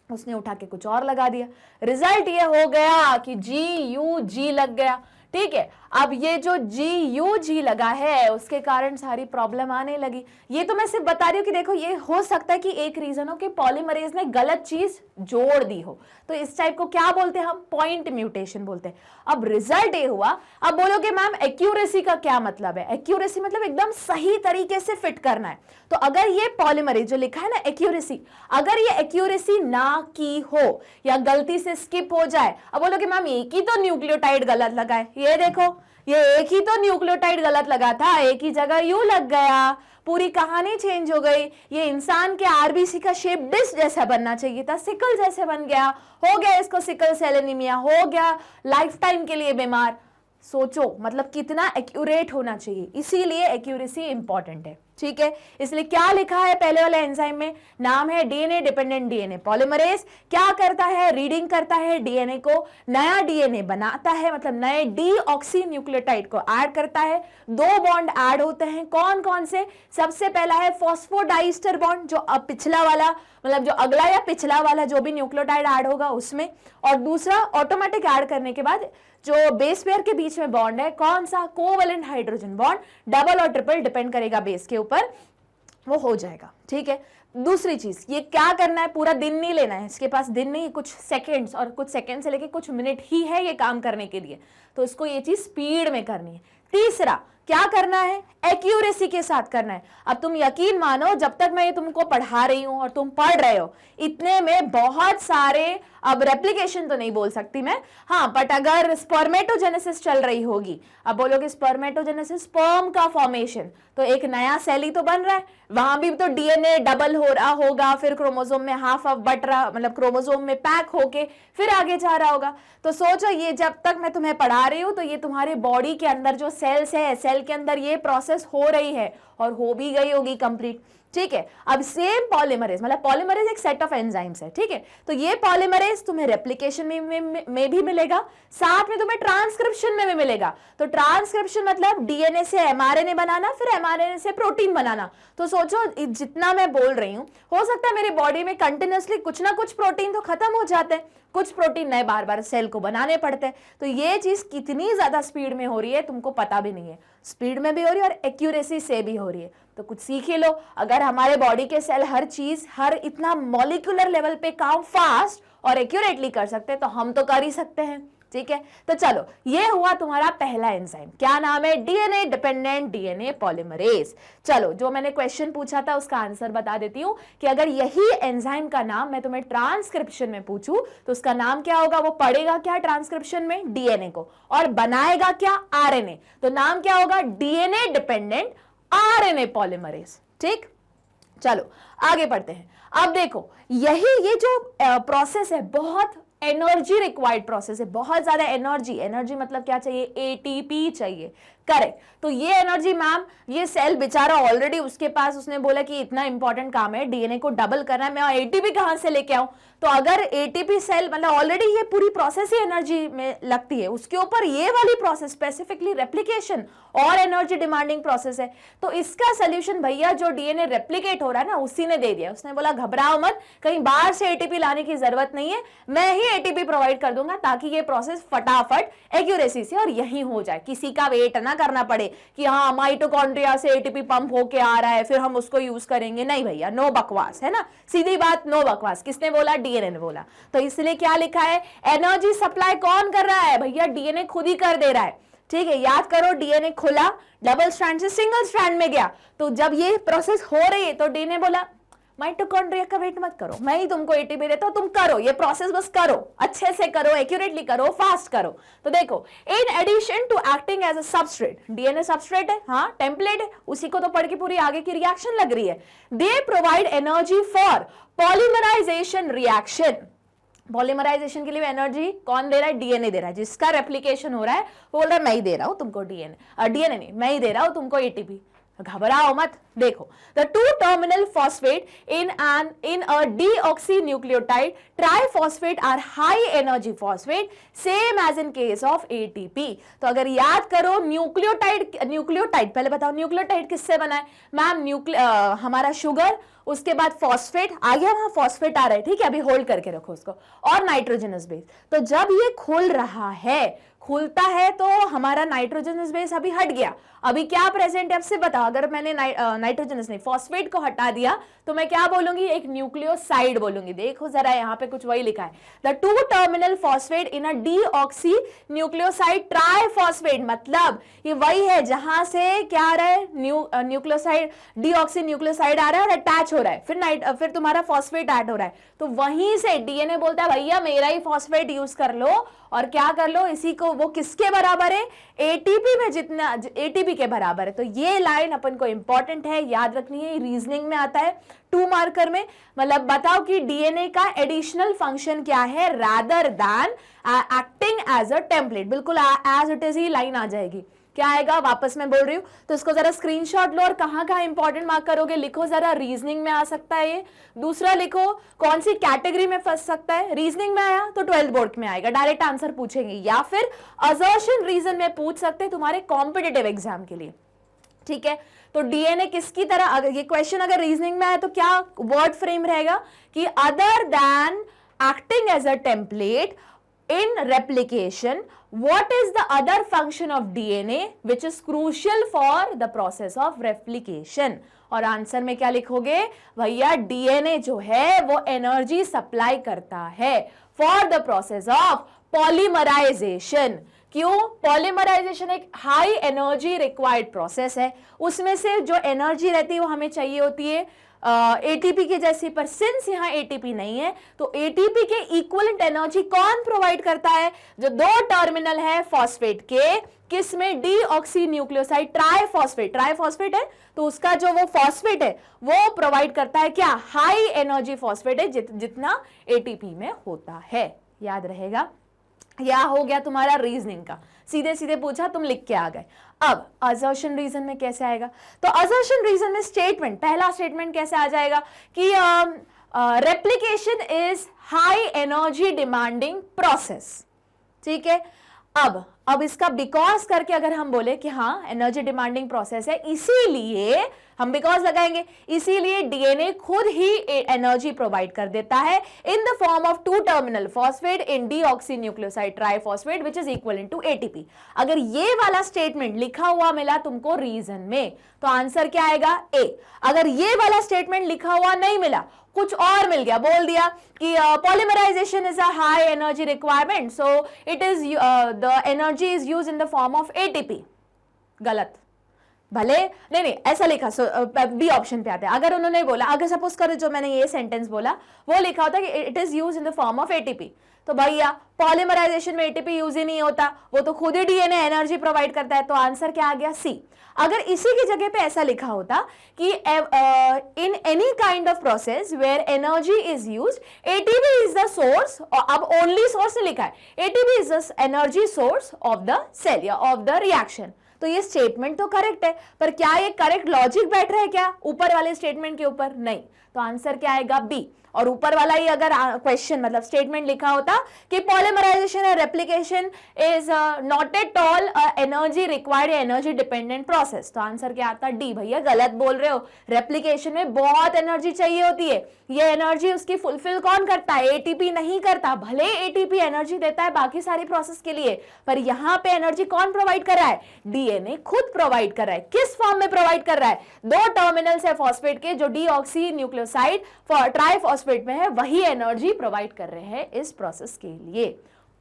उसने उठा के कुछ और लगा दिया। रिजल्ट ये हो गया कि GUG लग गया, ठीक है। अब ये जो GUG लगा है उसके कारण सारी प्रॉब्लम आने लगी। ये तो मैं सिर्फ बता रही हूँ कि देखो ये हो सकता है कि एक रीजन हो कि पॉलीमरेज ने गलत चीज जोड़ दी हो, तो इस टाइप को क्या बोलते हैं हम? पॉइंट म्यूटेशन बोलते हैं। अब रिजल्ट ये हुआ। अब बोलोगे मैम एक्यूरेसी का क्या मतलब है? एक्यूरेसी मतलब एकदम सही तरीके से फिट करना है। तो अगर ये पॉलीमरेज जो लिखा है ना एक्यूरेसी, अगर ये एक्यूरेसी ना की हो या गलती से स्किप हो जाए, अब बोलोगे मैम एक ही तो न्यूक्लियोटाइड गलत लगा है, ये देखो ये एक ही तो न्यूक्लियोटाइड गलत लगा था, एक ही जगह यू लग गया, पूरी कहानी चेंज हो गई। ये इंसान के आरबीसी का शेप डिश जैसा बनना चाहिए था, सिकल जैसे बन गया, हो गया इसको सिकल सेल एनीमिया, हो गया लाइफ टाइम के लिए बीमार। सोचो मतलब कितना एक्यूरेट होना चाहिए, इसीलिए एक्यूरेसी इंपॉर्टेंट है, ठीक है। इसलिए क्या लिखा है पहले वाले एंजाइम में? नाम है डीएनए डिपेंडेंट डीएनए पॉलीमरेज। क्या करता है? रीडिंग करता है डीएनए को, नया डीएनए बनाता है, मतलब नए डीऑक्सी न्यूक्लियोटाइड को ऐड करता है। दो बॉन्ड ऐड होते हैं, कौन कौन से? सबसे पहला है फॉस्फोडाइस्टर बॉन्ड, जो अब पिछला वाला मतलब जो अगला या पिछला वाला जो भी न्यूक्लियोटाइड ऐड होगा उसमें, और दूसरा ऑटोमेटिक ऐड करने के बाद जो बेस पेयर के बीच में बॉन्ड है, कौन सा? कोवेलेंट हाइड्रोजन बॉन्ड, डबल और ट्रिपल डिपेंड करेगा बेस के ऊपर, वो हो जाएगा, ठीक है। दूसरी चीज, ये क्या करना है? पूरा दिन नहीं लेना है, इसके पास दिन नहीं, कुछ सेकंड्स, और कुछ सेकंड से लेके कुछ मिनट ही है ये काम करने के लिए, तो इसको ये चीज स्पीड में करनी है। तीसरा क्या करना है? एक्यूरेसी के साथ करना है। अब तुम यकीन मानो, जब तक मैं ये तुमको पढ़ा रही हूं और तुम पढ़ रहे हो, इतने में बहुत सारे, अब रेप्लिकेशन तो नहीं बोल सकती मैं, हाँ, बट अगर स्पर्मेटोजेनेसिस चल रही होगी, अब बोलोगे स्पर्मेटोजेनेसिस स्पर्म का फॉर्मेशन, तो एक नया सेल ही तो बन रहा है, वहां भी तो डीएनए डबल हो रहा होगा, फिर क्रोमोसोम में हाफ ऑफ बट रहा, मतलब क्रोमोसोम में पैक होके फिर आगे जा रहा होगा। तो सोचो ये जब तक मैं तुम्हें पढ़ा रही हूं, तो ये तुम्हारे बॉडी के अंदर जो सेल्स है, सेल के अंदर ये प्रोसेस हो रही है और हो भी गई होगी कंप्लीट, ठीक है। अब सेम पॉलीमरेज, मतलब पॉलीमरेज एक सेट ऑफ एंजाइम्स है, ठीक है। तो ये पॉलीमरेज तुम्हें रेप्लिकेशन में भी मिलेगा, साथ में तुम्हें ट्रांसक्रिप्शन में भी मिलेगा। तो ट्रांसक्रिप्शन मतलब डीएनए से एमआरएनए बनाना, फिर एमआरएनए से प्रोटीन बनाना। तो सोचो जितना मैं बोल रही हूं, हो सकता है मेरी बॉडी में कंटिन्यूअसली कुछ ना कुछ प्रोटीन तो खत्म हो जाते हैं, कुछ प्रोटीन नए बार बार सेल को बनाने पड़ते हैं। तो ये चीज कितनी ज्यादा स्पीड में हो रही है तुमको पता भी नहीं है, स्पीड में भी हो रही है और एक्यूरेसी से भी हो रही है। तो कुछ सीख ही लो, अगर हमारे बॉडी के सेल हर चीज हर इतना मॉलिक्यूलर लेवल पे काम फास्ट और एक्यूरेटली कर सकते हैं, तो हम तो कर ही सकते हैं, ठीक है। तो चलो ये हुआ तुम्हारा पहला एंजाइम, क्या नाम है? DNA dependent DNA polymerase. चलो जो मैंने क्वेश्चन पूछा था उसका आंसर बता देती हूं कि अगर यही एंजाइम का नाम मैं तुम्हें ट्रांसक्रिप्शन में पूछूं तो उसका नाम क्या होगा? वो पढ़ेगा क्या ट्रांसक्रिप्शन में? डीएनए को, और बनाएगा क्या? आरएनए। तो नाम क्या होगा? डीएनए डिपेंडेंट आरएनए पॉलीमरेज, ठीक। चलो आगे बढ़ते हैं। अब देखो ये जो प्रोसेस है बहुत एनर्जी रिक्वायर्ड प्रोसेस है, बहुत ज्यादा एनर्जी मतलब क्या चाहिए? एटीपी चाहिए, करेक्ट। तो ये एनर्जी मैम, ये सेल बेचारा ऑलरेडी उसके पास, उसने बोला कि इतना इंपॉर्टेंट काम है डीएनए को डबल करना है, मैं एटीपी कहां से लेके आऊं? तो अगर एटीपी सेल मतलब ऑलरेडी ये पूरी प्रोसेस ही एनर्जी में लगती है, उसके ऊपर ये वाली प्रोसेस स्पेसिफिकली रेप्लिकेशन और एनर्जी डिमांडिंग प्रोसेस है। तो इसका सोल्यूशन भैया जो डीएनए रेप्लिकेट हो रहा है ना, उसी ने दे दिया। उसने बोला घबराओ मत, कहीं बाहर से एटीपी लाने की जरूरत नहीं है, मैं ही एटीपी प्रोवाइड कर दूंगा ताकि ये प्रोसेस फटाफट एक्यूरेसी से और यही हो जाए, किसी का वेट ना करना पड़े कि हाँ माइटोकॉन्ड्रिया से एटीपी पंप होके आ रहा है फिर हम उसको यूज करेंगे। नहीं भैया, नो बकवास, है ना, सीधी बात, नो बकवास। किसने बोला? डीएनए ने बोला। तो इसलिए क्या लिखा है? एनर्जी सप्लाई कौन कर रहा है? भैया डीएनए खुद ही कर दे रहा है। ठीक है, याद करो डीएनए खुला, डबल स्ट्रैंड से सिंगल स्ट्रैंड में गया, तो जब ये प्रोसेस हो रही है तो डीएनए बोला माइटोकॉन्ड्रिया का वेट मत करो, मैं ही तुमको एटीपी देता हूं, तुम करो ये प्रोसेस, बस करो, अच्छे से करो, एक्यूरेटली करो, फास्ट करो। तो देखो, in addition to acting as a substrate, DNA substrate है, हाँ टेम्पलेट है, उसी को तो पढ़ के पूरी आगे की रिएक्शन लग रही है। They provide energy for polymerisation reaction. Polymerisation के लिए एनर्जी कौन दे रहा है? डीएनए दे रहा है, जिसका रेप्लिकेशन हो रहा है वो बोल रहा है मैं ही दे रहा हूं तुमको डीएनए, डीएनए नहीं, मैं ही दे रहा हूं तुमको एटीपी। घबराओ मत। देखो, the two terminal phosphate in a deoxynucleotide triphosphate are high energy phosphate same as in case of ATP। तो अगर याद करो न्यूक्लियोटाइड पहले बताओ न्यूक्लियोटाइड किससे बना है? मैम हमारा शुगर, उसके बाद फॉस्फेट आ गया, वहां फॉस्फेट आ रहा है, ठीक है, अभी होल्ड करके रखो उसको, और नाइट्रोजनस बेस। तो जब ये खुल रहा है, खुलता है तो हमारा नाइट्रोजनस बेस अभी हट गया, अभी क्या प्रेजेंट है अब से बताओ। अगर मैंने नाइट्रोजनस नहीं फॉस्फेट को हटा दिया तो मैं क्या बोलूंगी? एक न्यूक्लियोसाइड बोलूंगी। देखो जरा यहाँ पे कुछ वही लिखा है, the two terminal phosphate in a deoxy nucleoside triphosphate, मतलब ये वही है जहां से क्या आ रहा है? न्यूक्लियोसाइड, डीऑक्सी न्यूक्लियोसाइड आ रहा है और अटैच हो रहा है, फिर तुम्हारा फॉस्फेट ऐड हो रहा है, तो वहीं से डीएनए बोलता है भैया मेरा ही फॉस्फेट यूज कर लो, और क्या कर लो, इसी को, वो किसके बराबर है? एटीपी में, जितना एटीपी के बराबर है। तो ये लाइन अपन को इंपॉर्टेंट है, याद रखनी है, रीजनिंग में आता है 2 मार्कर में। मतलब बताओ कि डीएनए का एडिशनल फंक्शन क्या है, rather than acting as a template. बिल्कुल एज इट इज ही लाइन आ जाएगी। क्या आएगा? वापस मैं बोल रही हूं, तो इसको जरा स्क्रीनशॉट लो और कहां कहां इंपॉर्टेंट मार्क करोगे लिखो जरा। रीजनिंग में आ सकता है ये। दूसरा लिखो कौन सी कैटेगरी में फंस सकता है। रीजनिंग में आया तो 12th बोर्ड में आएगा, डायरेक्ट आंसर पूछेंगे, या फिर असर्शन रीजन में पूछ सकते हैं तुम्हारे कॉम्पिटिटिव एग्जाम के लिए, ठीक है। तो डीएनए किसकी तरह, अगर ये क्वेश्चन अगर रीजनिंग में आया तो क्या वर्ड फ्रेम रहेगा कि other than acting as a template in replication, what is the other function of DNA which is crucial for the process of replication? और आंसर में क्या लिखोगे भैया? डीएनए जो है वो एनर्जी सप्लाई करता है for the process of polymerisation. क्यों? पॉलीमराइजेशन एक हाई एनर्जी रिक्वायर्ड प्रोसेस है, उसमें से जो एनर्जी रहती है वो हमें चाहिए होती है एटीपी के जैसी, पर सिंस यहाँ एटीपी नहीं है तो एटीपी के इक्विवेलेंट एनर्जी कौन प्रोवाइड करता है? जो 2 टर्मिनल है फॉस्फेट के, किसमें? डीऑक्सीन्यूक्लियोसाइड ट्राइफॉस्फेट, ट्राइफॉस्फेट है तो उसका जो वो फॉस्फेट है वो प्रोवाइड करता है क्या? हाई एनर्जी फॉस्फेट है, जितना एटीपी में होता है। याद रहेगा। यह हो गया तुम्हारा रीजनिंग का, सीधे सीधे पूछा तुम लिख के आ गए। अब असर्शन रीजन में कैसे आएगा? तो असर्शन रीजन में स्टेटमेंट, पहला स्टेटमेंट कैसे आ जाएगा कि replication is high energy demanding process, ठीक है। अब इसका बिकॉज करके अगर हम बोले कि हाँ एनर्जी डिमांडिंग प्रोसेस है, इसीलिए हम बिकॉज लगाएंगे, इसीलिए डीएनए खुद ही एनर्जी प्रोवाइड कर देता है in the form of 2 terminal phosphate in deoxynucleoside triphosphate which is equivalent to ATP. अगर ये वाला स्टेटमेंट लिखा हुआ मिला तुमको रीजन में तो आंसर क्या आएगा? ए। अगर ये वाला स्टेटमेंट लिखा हुआ नहीं मिला, कुछ और मिल गया, बोल दिया कि polymerisation is a high energy requirement so it is the energy is used in the form of ATP, गलत। भले नहीं ऐसा लिखा, बी ऑप्शन पे आता है। अगर उन्होंने बोला, अगर सपोज करो जो मैंने ये सेंटेंस बोला वो लिखा होता कि it is used in the form of ATP, तो भैया पॉलीमराइजेशन में एटीपी यूज ही नहीं होता, वो तो खुद ही डीएनए एनर्जी प्रोवाइड करता है, तो आंसर क्या आ गया? सी। अगर इसी की जगह पे ऐसा लिखा होता कि in any kind of process where energy is used ATP is the source, अब ओनली सोर्स लिखा है, ATP is the energy source of the cell या ऑफ द रिएक्शन, तो ये स्टेटमेंट तो करेक्ट है, पर क्या ये करेक्ट लॉजिक बैठ रहा है क्या ऊपर वाले स्टेटमेंट के ऊपर? नहीं, तो आंसर क्या आएगा? बी। और ऊपर वाला ही अगर क्वेश्चन मतलब स्टेटमेंट लिखा होता कि polymerisation and replication is not at all energy required energy dependent process, तो आंसर क्या आता? डी। भैया गलत बोल रहे हो, रेप्लिकेशन में बहुत एनर्जी चाहिए होती है, ये एनर्जी उसकी फुलफिल कौन करता है? एटीपी नहीं करता। भले एटीपी एनर्जी देता है बाकी सारी प्रोसेस के लिए, पर यहाँ पे एनर्जी कौन प्रोवाइड कर रहा है? डीएनए खुद प्रोवाइड कर रहा है। किस फॉर्म में प्रोवाइड कर रहा है? 2 टर्मिनल्स है फॉस्फेट के जो डीऑक्सी न्यूक्लियोसाइड ट्राइफॉस्फेट में है, वही एनर्जी प्रोवाइड कर रहे हैं इस प्रोसेस के लिए।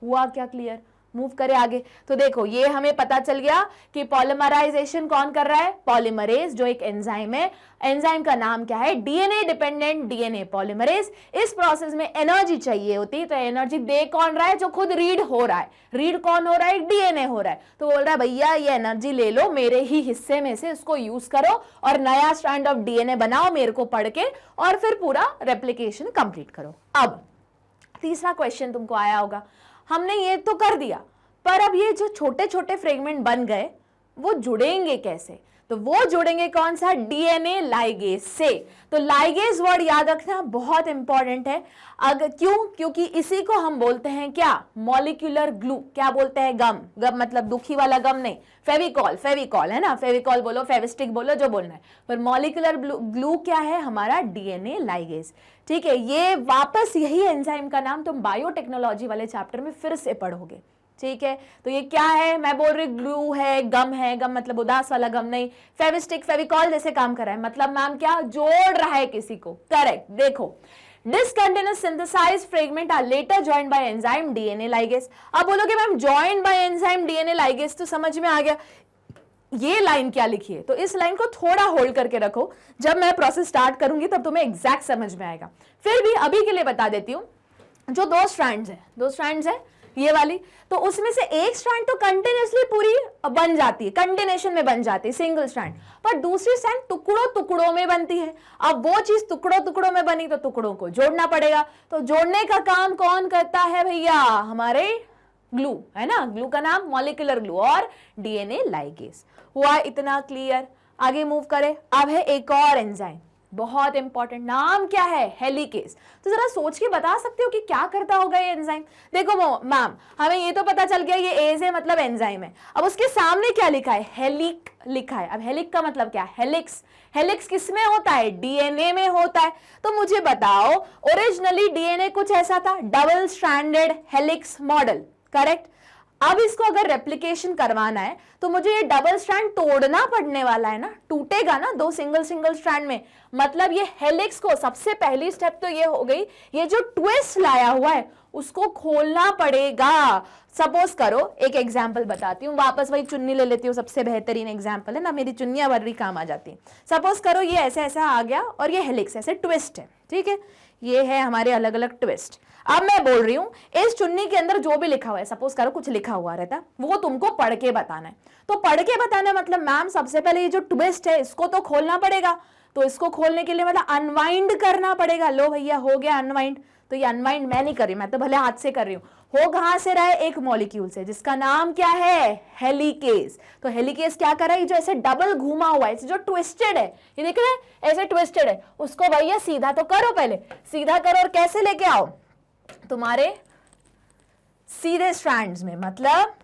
हुआ क्या क्लियर? मूव करें आगे। तो देखो ये हमें पता चल गया कि पॉलीमराइजेशन कौन कर रहा है, पॉलीमरेज, जो एक एंजाइम है। एंजाइम का नाम क्या है, डीएनए डिपेंडेंट डीएनए पॉलीमरेज। इस प्रोसेस में एनर्जी चाहिए होती है, तो एनर्जी दे कौन रहा है, जो खुद रीड हो रहा है। रीड कौन हो रहा है, डीएनए हो रहा है। तो बोल रहा है भैया ये एनर्जी ले लो, मेरे ही हिस्से में से इसको यूज करो और नया स्ट्रैंड ऑफ डीएनए बनाओ मेरे को पढ़ के, और फिर पूरा रेप्लिकेशन कंप्लीट करो। अब तीसरा क्वेश्चन तुमको आया होगा, हमने ये तो कर दिया, पर अब ये जो छोटे छोटे फ्रेगमेंट बन गए वो जुड़ेंगे कैसे? तो वो जुड़ेंगे कौन सा, डीएनए लाइगेज से। तो लाइगेज वर्ड याद रखना बहुत इंपॉर्टेंट है। अगर क्यों, क्योंकि इसी को हम बोलते हैं क्या, मॉलिक्यूलर ग्लू। क्या बोलते हैं, गम। गम मतलब दुखी वाला गम नहीं, फेविकॉल, फेविकॉल है ना, फेविकॉल बोलो, फेविस्टिक बोलो, जो बोलना है। पर मॉलिक्यूलर ग्लू क्या है, हमारा डीएनए लाइगेज। ठीक है, ये वापस यही एंजाइम का नाम तुम बायोटेक्नोलॉजी वाले चैप्टर में फिर से पढ़ोगे। ठीक है, तो ये क्या है, मैं बोल रही ग्लू है, गम है, गम मतलब उदास वाला गम नहीं, फेविस्टिक फेविकॉल जैसे काम कर रहा है, मतलब मैम क्या, जोड़ रहा है किसी को। करेक्ट। देखो, discontinuous synthesized fragment are later joined by enzyme DNA ligase। अब बोलोगे ma'am joined by enzyme DNA ligase, तो समझ में आ गया ये लाइन क्या लिखी है। तो इस लाइन को थोड़ा होल्ड करके रखो, जब मैं प्रोसेस स्टार्ट करूंगी तब तुम्हें एग्जैक्ट समझ में आएगा। फिर भी अभी के लिए बता देती हूँ, जो दो स्ट्रैंड्स है ये वाली, तो उसमें से एक स्ट्रैंड तो कंटिन्यूअसली पूरी बन जाती है, कंटिन्यूएशन में बन जाती है, सिंगल स्ट्रैंड, पर दूसरी स्ट्रैंड टुकड़ों टुकड़ों में बनती है। अब वो चीज टुकड़ों टुकड़ों में बनी तो टुकड़ों को जोड़ना पड़ेगा। तो जोड़ने का काम कौन करता है भैया, हमारे ग्लू है ना, ग्लू का नाम मॉलिक्यूलर ग्लू और डीएनए लाइगेज। हुआ इतना क्लियर? आगे मूव करें। अब है एक और एंजाइम, बहुत इंपॉर्टेंट, नाम क्या है, हेलिकेज। तो जरा सोच के बता सकते हो कि क्या करता होगा ये एंजाइम? देखो मैम, हमें ये तो पता चल गया ये एज है मतलब एंजाइम है। अब उसके सामने क्या लिखा है, हेलिक लिखा है। अब हेलिक का मतलब क्या, हेलिक्स। हेलिक्स किसमें होता है, डीएनए में होता है। तो मुझे बताओ, ओरिजिनली डीएनए कुछ ऐसा था, double stranded helix model, correct. अब इसको अगर रेप्लिकेशन करवाना है तो मुझे ये डबल स्ट्रैंड तोड़ना पड़ने वाला है ना, टूटेगा ना दो सिंगल स्ट्रैंड में। मतलब ये हेलिक्स को, सबसे पहली स्टेप तो ये हो गई, ये जो ट्विस्ट लाया हुआ है उसको खोलना पड़ेगा। सपोज करो, एक एग्जाम्पल बताती हूँ, वापस वही चुन्नी ले लेती हूँ, सबसे बेहतरीन एग्जाम्पल है ना, मेरी चुन्नियां वर्री काम आ जाती है। सपोज करो ये ऐसा ऐसा आ गया और ये हेलिक्स ऐसे ट्विस्ट है, ठीक है, ये है हमारे अलग अलग ट्विस्ट। अब मैं बोल रही हूं इस चुन्नी के अंदर जो भी लिखा हुआ है, सपोज करो कुछ लिखा हुआ रहता, वो तुमको पढ़ के बताना है। तो पढ़ के बताना मतलब मैम सबसे पहले ये जो ट्विस्ट है इसको तो खोलना पड़ेगा। तो इसको खोलने के लिए मतलब अनवाइंड करना पड़ेगा। लो भैया हो गया अनवाइंड। तो ये अनवाइंड मैं नहीं कर रही, मैं तो भले हाथ से कर रही हूँ। हो कहां से रहा है, एक मॉलिक्यूल से, जिसका नाम क्या है, हेलिकेज। तो हेलिकेज क्या कर रहा है, जो ऐसे डबल घूमा हुआ है, जो ट्विस्टेड है, ये देख रहे हैं ऐसे ट्विस्टेड है, उसको भैया सीधा तो करो, पहले सीधा करो और कैसे लेके आओ तुम्हारे सीधे स्ट्रैंड्स में, मतलब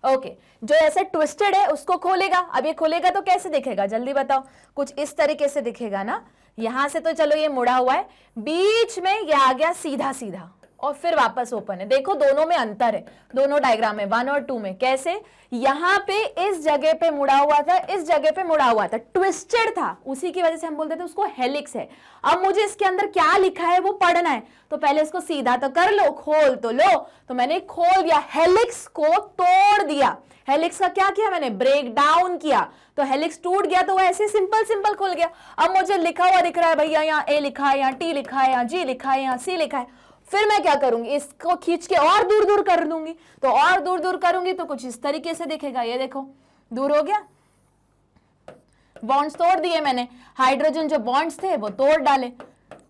ओके जो ऐसे ट्विस्टेड है उसको खोलेगा। अब ये खोलेगा तो कैसे दिखेगा, जल्दी बताओ। कुछ इस तरीके से दिखेगा ना, यहां से तो चलो ये मुड़ा हुआ है, बीच में ये आ गया सीधा सीधा और फिर वापस ओपन है। देखो दोनों में अंतर है, दोनों डायग्राम में 1 और 2 में। कैसे, यहां पे इस जगह पे मुड़ा हुआ था, इस जगह पे मुड़ा हुआ था, ट्विस्टेड था, उसी की वजह से हम बोलते थे उसको हेलिक्स है। अब मुझे इसके अंदर क्या लिखा है वो पढ़ना है, तो पहले इसको सीधा तो कर लो, खोल तो लो। तो मैंने खोल दिया, हेलिक्स को तोड़ दिया। हेलिक्स का क्या किया मैंने, ब्रेक डाउन किया। तो हेलिक्स टूट गया, तो वो ऐसे सिंपल सिंपल खुल गया। अब मुझे लिखा हुआ दिख रहा है भैया, यहाँ ए लिखा है, यहाँ टी लिखा है, यहाँ जी लिखा है, यहाँ सी लिखा है। फिर मैं क्या करूंगी, इसको खींच के और दूर दूर कर दूंगी। तो और दूर दूर करूंगी तो कुछ इस तरीके से दिखेगा, ये देखो दूर हो गया। बॉन्ड्स तोड़ दिए मैंने, हाइड्रोजन जो बॉन्ड्स थे वो तोड़ डाले,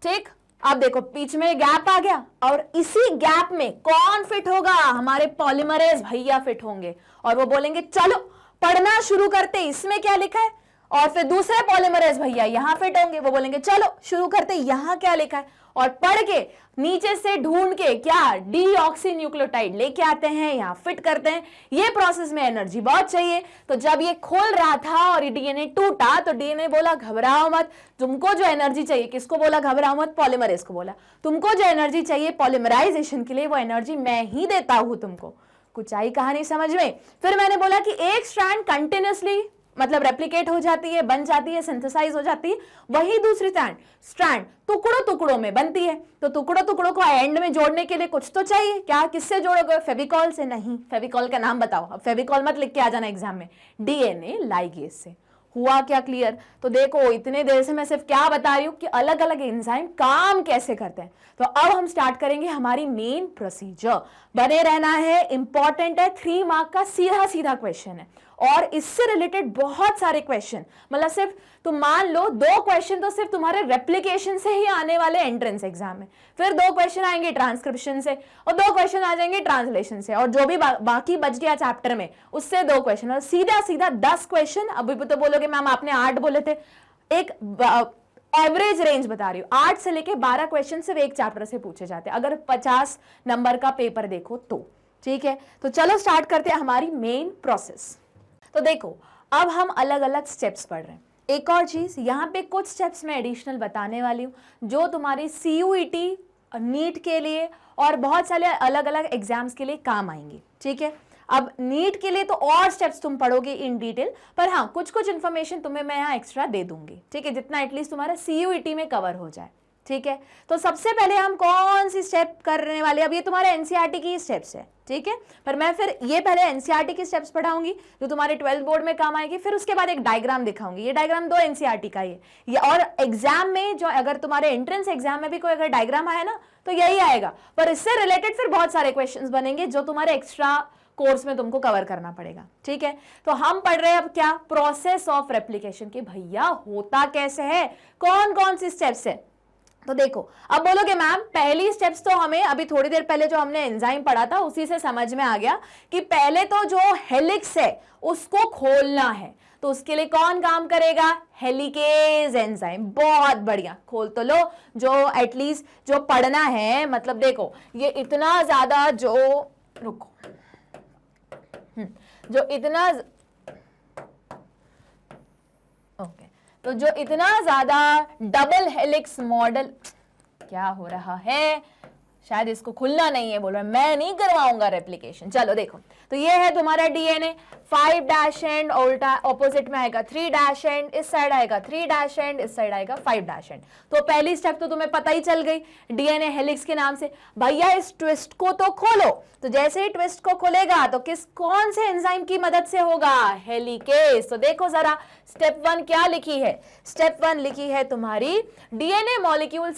ठीक। अब देखो बीच में गैप आ गया और इसी गैप में कौन फिट होगा, हमारे पॉलीमरेज भैया फिट होंगे और वो बोलेंगे चलो पढ़ना शुरू करते, इसमें क्या लिखा है। और फिर दूसरे पॉलीमरेज भैया यहां फिट होंगे, वो बोलेंगे चलो शुरू करते, यहां क्या लिखा है। और पढ़ के नीचे से ढूंढ के क्या, डीऑक्सी न्यूक्लियोटाइड लेके आते हैं, यहां फिट करते हैं। ये प्रोसेस में एनर्जी बहुत चाहिए। तो जब ये खोल रहा था और ये डीएनए टूटा तो डीएनए बोला घबराओ मत, तुमको जो एनर्जी चाहिए, किसको बोला घबराओ मत, पॉलीमरेज को बोला, तुमको जो एनर्जी चाहिए पॉलीमराइजेशन के लिए वो एनर्जी मैं ही देता हूं तुमको। कुछ आई कहानी समझ में। फिर मैंने बोला कि एक स्ट्रैंड कंटिन्यूअसली मतलब रेप्लिकेट हो जाती है, बन जाती है, सिंथेसाइज हो जाती है, वही दूसरी स्ट्रैंड टुकड़ों टुकड़ों में बनती है। तो टुकड़ों टुकड़ों को एंड में जोड़ने के लिए कुछ तो चाहिए, क्या किससे जोड़ोगे? फेविकॉल से? नहीं, फेविकॉल का नाम बताओ, अब फेविकॉल मत लिख के आ जाना एग्जाम में, डीएनए लाइगेज से। हुआ क्या क्लियर? तो देखो इतने देर से मैं सिर्फ क्या बता रही हूं कि अलग अलग एंजाइम काम कैसे करते हैं। तो अब हम स्टार्ट करेंगे हमारी मेन प्रोसीजर। बने रहना है, इंपॉर्टेंट है, 3 मार्क का सीधा सीधा क्वेश्चन है और इससे रिलेटेड बहुत सारे क्वेश्चन, मतलब सिर्फ तुम मान लो 2 क्वेश्चन तो सिर्फ तुम्हारे रेप्लिकेशन से ही आने वाले एंट्रेंस एग्जाम में, फिर 2 क्वेश्चन आएंगे ट्रांसक्रिप्शन से और 2 क्वेश्चन आ जाएंगे ट्रांसलेशन से, और जो भी बाकी बच गया चैप्टर में उससे 2 क्वेश्चन, और सीधा सीधा 10 क्वेश्चन। अभी तो बोलोगे मैम आपने 8 बोले थे, एक एवरेज रेंज बता रही हूँ, 8 से लेके 12 क्वेश्चन सिर्फ एक चैप्टर से पूछे जाते हैं अगर 50 नंबर का पेपर देखो तो। ठीक है, तो चलो स्टार्ट करते हैं हमारी मेन प्रोसेस। तो देखो अब हम अलग अलग स्टेप्स पढ़ रहे हैं। एक और चीज यहाँ पे कुछ स्टेप्स मैं एडिशनल बताने वाली हूँ जो तुम्हारी सीयूईटी, नीट के लिए और बहुत सारे अलग अलग एग्जाम्स के लिए काम आएंगी। ठीक है, अब नीट के लिए तो और स्टेप्स तुम पढ़ोगे इन डिटेल, पर हाँ कुछ कुछ इन्फॉर्मेशन तुम्हें मैं यहाँ एक्स्ट्रा दे दूंगी। ठीक है, जितना एटलीस्ट तुम्हारा सीयूईटी में कवर हो जाए। ठीक है, तो सबसे पहले हम कौन सी स्टेप करने वाले, अब ये तुम्हारे एनसीईआरटी की स्टेप्स है। ठीक है, पर मैं फिर ये पहले एनसीईआरटी की स्टेप्स पढ़ाऊंगी जो तुम्हारे 12th बोर्ड में काम आएगी, फिर उसके बाद एक डायग्राम दिखाऊंगी। ये डायग्राम 2 एनसीईआरटी का ही है, और एग्जाम में जो अगर तुम्हारे एंट्रेंस एग्जाम में भी कोई अगर डायग्राम आया ना तो यही आएगा, पर इससे रिलेटेड फिर बहुत सारे क्वेश्चंस बनेंगे जो तुम्हारे एक्स्ट्रा कोर्स में तुमको कवर करना पड़ेगा। ठीक है, तो हम पढ़ रहे हैं अब क्या, प्रोसेस ऑफ रेप्लिकेशन की। भैया होता कैसे है, कौन कौन सी स्टेप्स है? तो देखो अब बोलोगे मैम पहली स्टेप्स तो हमें अभी थोड़ी देर पहले जो हमने एंजाइम पढ़ा था उसी से समझ में आ गया कि पहले तो जो हेलिक्स है उसको खोलना है, तो उसके लिए कौन काम करेगा? Helicase enzyme. बहुत बढ़िया, खोल तो लो। जो एटलीस्ट जो पढ़ना है, मतलब देखो ये इतना ज्यादा जो, रुको, जो इतना, ओके, तो जो इतना ज्यादा डबल हेलिक्स मॉडल, क्या हो रहा है, शायद इसको खुलना नहीं है, बोल रहा है मैं नहीं करवाऊंगा रेप्लिकेशन। चलो देखो, तो ये है तुम्हारा डीएनए, 5' एंड उल्टा ऑपोजिट में आएगा 3' एंड, इस साइड आएगा 3' एंड, इस साइड आएगा 5' एंड। तो पहली स्टेप तो तुम्हें पता ही चल गई, डीएनए हेलिक्स के नाम से। भैया इस ट्विस्ट को तो खोलो, तो जैसे ही ट्विस्ट को खोलेगा तो कौन से एंजाइम की मदद से होगा? हेलिकेज। तो देखो जरा स्टेप 1 क्या लिखी है, स्टेप 1 लिखी है तुम्हारी डीएनए मॉलिक्यूल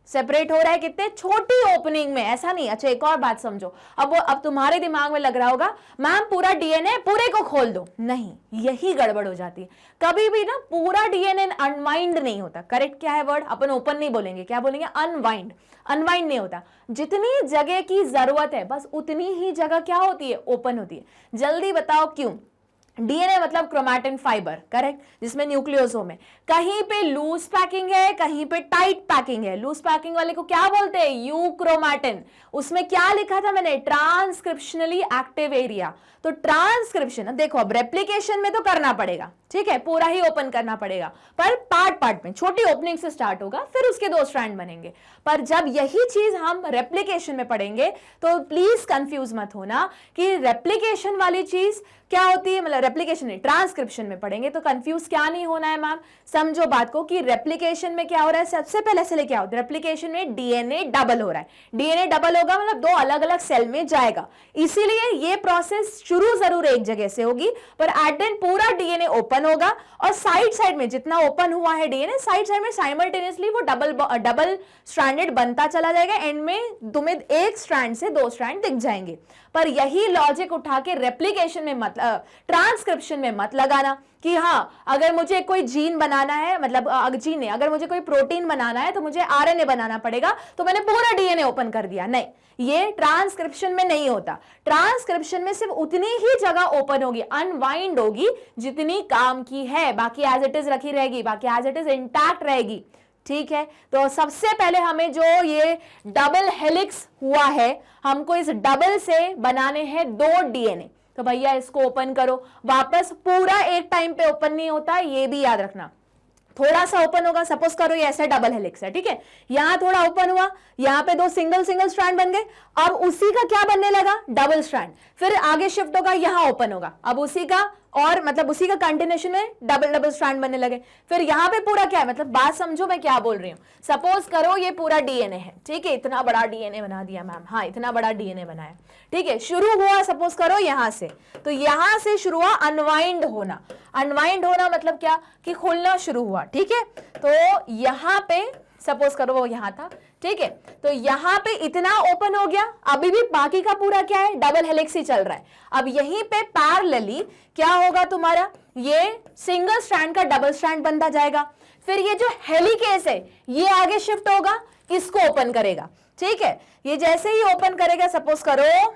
सेपरेट हो रहा है कितने छोटी ओपनिंग में, ऐसा नहीं। अच्छा एक और बात समझो, अब तुम्हारे दिमाग में लग रहा होगा मैम पूरा डीएनए पूरे को खोल दो, नहीं, यही गड़बड़ हो जाती है। कभी भी ना पूरा डीएनए अनवाइंड नहीं होता। करेक्ट क्या है वर्ड, अपन ओपन नहीं बोलेंगे, क्या बोलेंगे? अनवाइंड। अनवाइंड नहीं होता, जितनी जगह की जरूरत है बस उतनी ही जगह क्या होती है? ओपन होती है। जल्दी बताओ क्यों? डीएनए मतलब क्रोमैटिन फाइबर, करेक्ट, जिसमें न्यूक्लियोसोम है। कहीं पे लूज पैकिंग है, कहीं पे टाइट पैकिंग है। लूज पैकिंग वाले को क्या बोलते हैं? यूक्रोमैटिन। उसमें क्या लिखा था मैंने? Transcriptionally active area. तो ट्रांसक्रिप्शन, देखो अब रेप्लिकेशन में तो करना पड़ेगा, ठीक है, पूरा ही ओपन करना पड़ेगा, पर पार्ट पार्ट में छोटी ओपनिंग से स्टार्ट होगा, फिर उसके 2 स्ट्रैंड बनेंगे। पर जब यही चीज हम रेप्लिकेशन में पढ़ेंगे तो प्लीज कंफ्यूज मत होना कि रेप्लिकेशन वाली चीज क्या होती है, मतलब रेप्लिकेशन नहीं, ट्रांसक्रिप्शन में पढ़ेंगे तो कंफ्यूज क्या नहीं होना है मैम। समझो बात को कि रेप्लिकेशन में क्या हो रहा है, सबसे पहले से क्या होता है, रेप्लिकेशन में डीएनए डबल हो रहा है। डीएनए डबल होगा मतलब 2 अलग अलग सेल में जाएगा, इसीलिए ये प्रोसेस शुरू जरूर एक जगह से होगी, पर एट देन पूरा डीएनए ओपन होगा और साइड में जितना ओपन हुआ है डीएनए, साइड में साइमल्टेनियसली वो डबल स्ट्रैंडेड बनता चला जाएगा। एंड में तुम्हें एक स्ट्रैंड से 2 स्ट्रैंड दिख जाएंगे। पर यही लॉजिक उठा के रेप्लिकेशन में मत, ट्रांसक्रिप्शन में मत लगाना कि हाँ अगर मुझे कोई जीन बनाना है, मतलब जीन नहीं, अगर मुझे कोई प्रोटीन बनाना है तो मुझे आरएनए बनाना पड़ेगा, तो मैंने पूरा डीएनए ओपन कर दिया। नहीं, ये ट्रांसक्रिप्शन में नहीं होता। ट्रांसक्रिप्शन में सिर्फ उतनी ही जगह ओपन होगी, अनवाइंड होगी जितनी काम की है, बाकी एज इट इज रखी रहेगी, बाकी एज इट इज इंटैक्ट रहेगी। ठीक है, तो सबसे पहले हमें जो ये डबल हेलिक्स हुआ है, हमको इस डबल से बनाने हैं 2 डीएनए। तो भैया इसको ओपन करो, वापस पूरा एक टाइम पे ओपन नहीं होता, ये भी याद रखना। थोड़ा सा ओपन होगा, सपोज करो ये ऐसा डबल हेलिक्स है, ठीक है, यहां थोड़ा ओपन हुआ, यहां पे 2 सिंगल स्ट्रैंड बन गए, अब उसी का क्या बनने लगा? Double strand. फिर आगे शिफ्ट होगा, यहां ओपन होगा, अब उसी का और मतलब उसी का कंटिन्यूएशन में डबल डबल स्ट्रैंड बनने लगे। फिर यहाँ पे पूरा क्या है, मतलब बात समझो मैं क्या बोल रही हूँ। सपोज करो ये पूरा डीएनए है, ठीक है, इतना बड़ा डीएनए बना दिया मैम, हाँ इतना बड़ा डीएनए बनाया, ठीक है। शुरू हुआ सपोज करो यहाँ से, तो यहाँ से शुरू हुआ अनवाइंड होना। अनवाइंड होना मतलब क्या कि खुलना शुरू हुआ, ठीक है। तो यहाँ पे सपोज करो वो यहाँ था, ठीक है, तो यहाँ पे इतना ओपन हो गया, अभी भी बाकी का पूरा क्या है, डबल हेलिक्स ही चल रहा है। अब यहीं पे पैरेलली क्या होगा तुम्हारा, ये सिंगल स्ट्रैंड का डबल स्ट्रैंड बनता जाएगा। फिर ये जो हेलिकेस है ये आगे शिफ्ट होगा, इसको ओपन करेगा, ठीक है। ये जैसे ही ओपन करेगा, सपोज करो,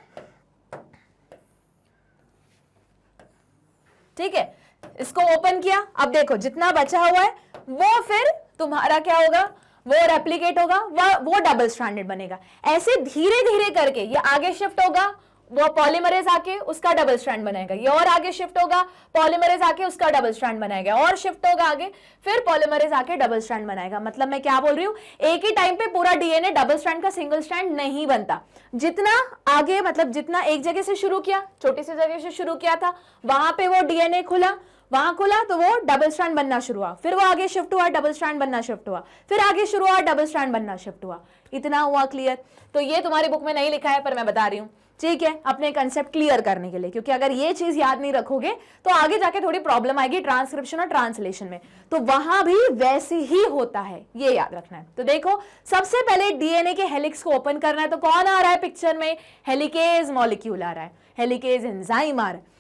ठीक है, इसको ओपन किया, अब देखो जितना बचा हुआ है वो फिर तुम्हारा क्या होगा, वो रेप्लिकेट होगा, वो डबल स्ट्रैंडेड बनेगा। ऐसे धीरे धीरे करके ये आगे शिफ्ट होगा, वो पॉलीमरेज आके उसका डबल स्ट्रैंड बनाएगा, ये और आगे शिफ्ट होगा, पॉलीमरेज आके उसका डबल स्ट्रैंड बनाएगा, और शिफ्ट होगा आगे, फिर पॉलीमरेज आके डबल स्ट्रैंड बनाएगा। मतलब मैं क्या बोल रही हूँ, एक ही टाइम पे पूरा डीएनए डबल स्ट्रैंड का सिंगल स्ट्रैंड नहीं बनता। जितना आगे मतलब जितना एक जगह से शुरू किया, छोटी सी जगह से शुरू किया था, वहां पे वो डीएनए खुला, वहां खुला तो वो डबल स्ट्रैंड बनना शुरू हुआ, फिर वो आगे शिफ्ट हुआ, डबल स्ट्रैंड बनना शिफ्ट हुआ, फिर आगे शुरू हुआ, डबल स्ट्रैंड बनना शिफ्ट हुआ। इतना हुआ क्लियर। तो ये तुम्हारी बुक में नहीं लिखा है पर मैं बता रही हूँ, ठीक है, अपने कंसेप्ट क्लियर करने के लिए, क्योंकि अगर ये चीज याद नहीं रखोगे तो आगे जाके थोड़ी प्रॉब्लम आएगी ट्रांसक्रिप्शन और ट्रांसलेशन में। तो वहां भी वैसे ही होता है, ये याद रखना है। तो देखो सबसे पहले डीएनए के हेलिक्स को ओपन करना है, तो कौन आ रहा है पिक्चर में, हेलिकेज मॉलिक्यूल आ रहा है, हेलिकेज एंजाइम आ रहा है।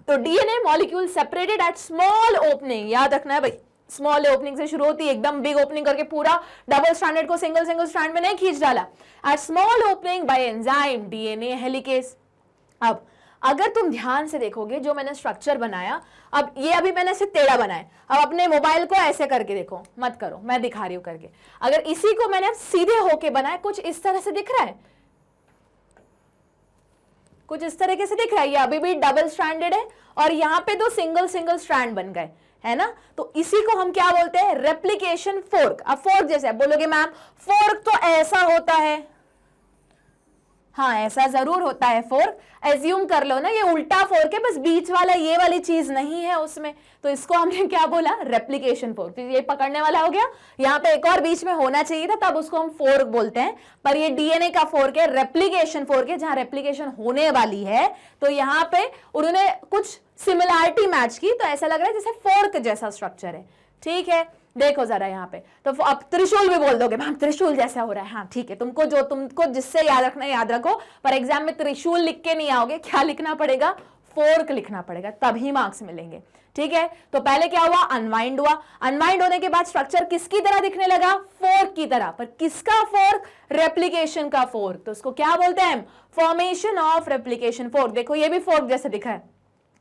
तो DNA molecule separated at small opening, याद रखना है भाई, स्मॉल ओपनिंग से शुरू होती है, एकदम बिग ओपनिंग करके पूरा डबल स्ट्रैंडेड को सिंगल सिंगल स्ट्रैंड में नहीं खींच डाला। At small opening by enzyme DNA helicase. अब अगर तुम ध्यान से देखोगे जो मैंने स्ट्रक्चर बनाया, अब ये अभी मैंने इसे टेढ़ा बनाया, अब अपने मोबाइल को ऐसे करके देखो, मत करो, मैं दिखा रही हूं करके। अगर इसी को मैंने सीधे होके बनाया, कुछ इस तरह से दिख रहा है, कुछ इस तरीके से दिख रहा है, ये अभी भी डबल स्ट्रैंडेड है और यहाँ पे दो सिंगल सिंगल स्ट्रैंड बन गए, है ना। तो इसी को हम क्या बोलते हैं, रेप्लिकेशन फोर्क। अब फोर्क जैसे बोलोगे मैम फोर्क तो ऐसा होता है, हाँ ऐसा जरूर होता है फोर्क, एज्यूम कर लो ना ये उल्टा फोर्क है, बस बीच वाला ये वाली चीज नहीं है उसमें, तो इसको हमने क्या बोला, रेप्लिकेशन फोर्क। तो ये पकड़ने वाला हो गया, यहाँ पे एक और बीच में होना चाहिए था, तब उसको हम फोर्क बोलते हैं, पर ये डीएनए का फोर्क है, रेप्लिकेशन फोर्क है, जहां रेप्लिकेशन होने वाली है। तो यहाँ पे उन्होंने कुछ सिमिलैरिटी मैच की, तो ऐसा लग रहा है जैसे फोर्क जैसा स्ट्रक्चर है, ठीक है। देखो जरा यहाँ पे, तो अब त्रिशूल भी बोल दोगे मैम त्रिशूल जैसा हो रहा है, हाँ ठीक है, तुमको जिससे याद रखना है याद रखो, पर एग्जाम में त्रिशूल लिख के नहीं आओगे, क्या लिखना पड़ेगा, फोर्क लिखना पड़ेगा, तभी मार्क्स मिलेंगे, ठीक है। तो पहले क्या हुआ, अनवाइंड हुआ, अनवाइंड होने के बाद स्ट्रक्चर किसकी तरह दिखने लगा, फोर्क की तरह, पर किसका फोर्क, रेप्लिकेशन का फोर्क। तो उसको क्या बोलते हैं, फॉर्मेशन ऑफ रेप्लिकेशन फोर्क। देखो ये भी फोर्क जैसे दिख रहा है।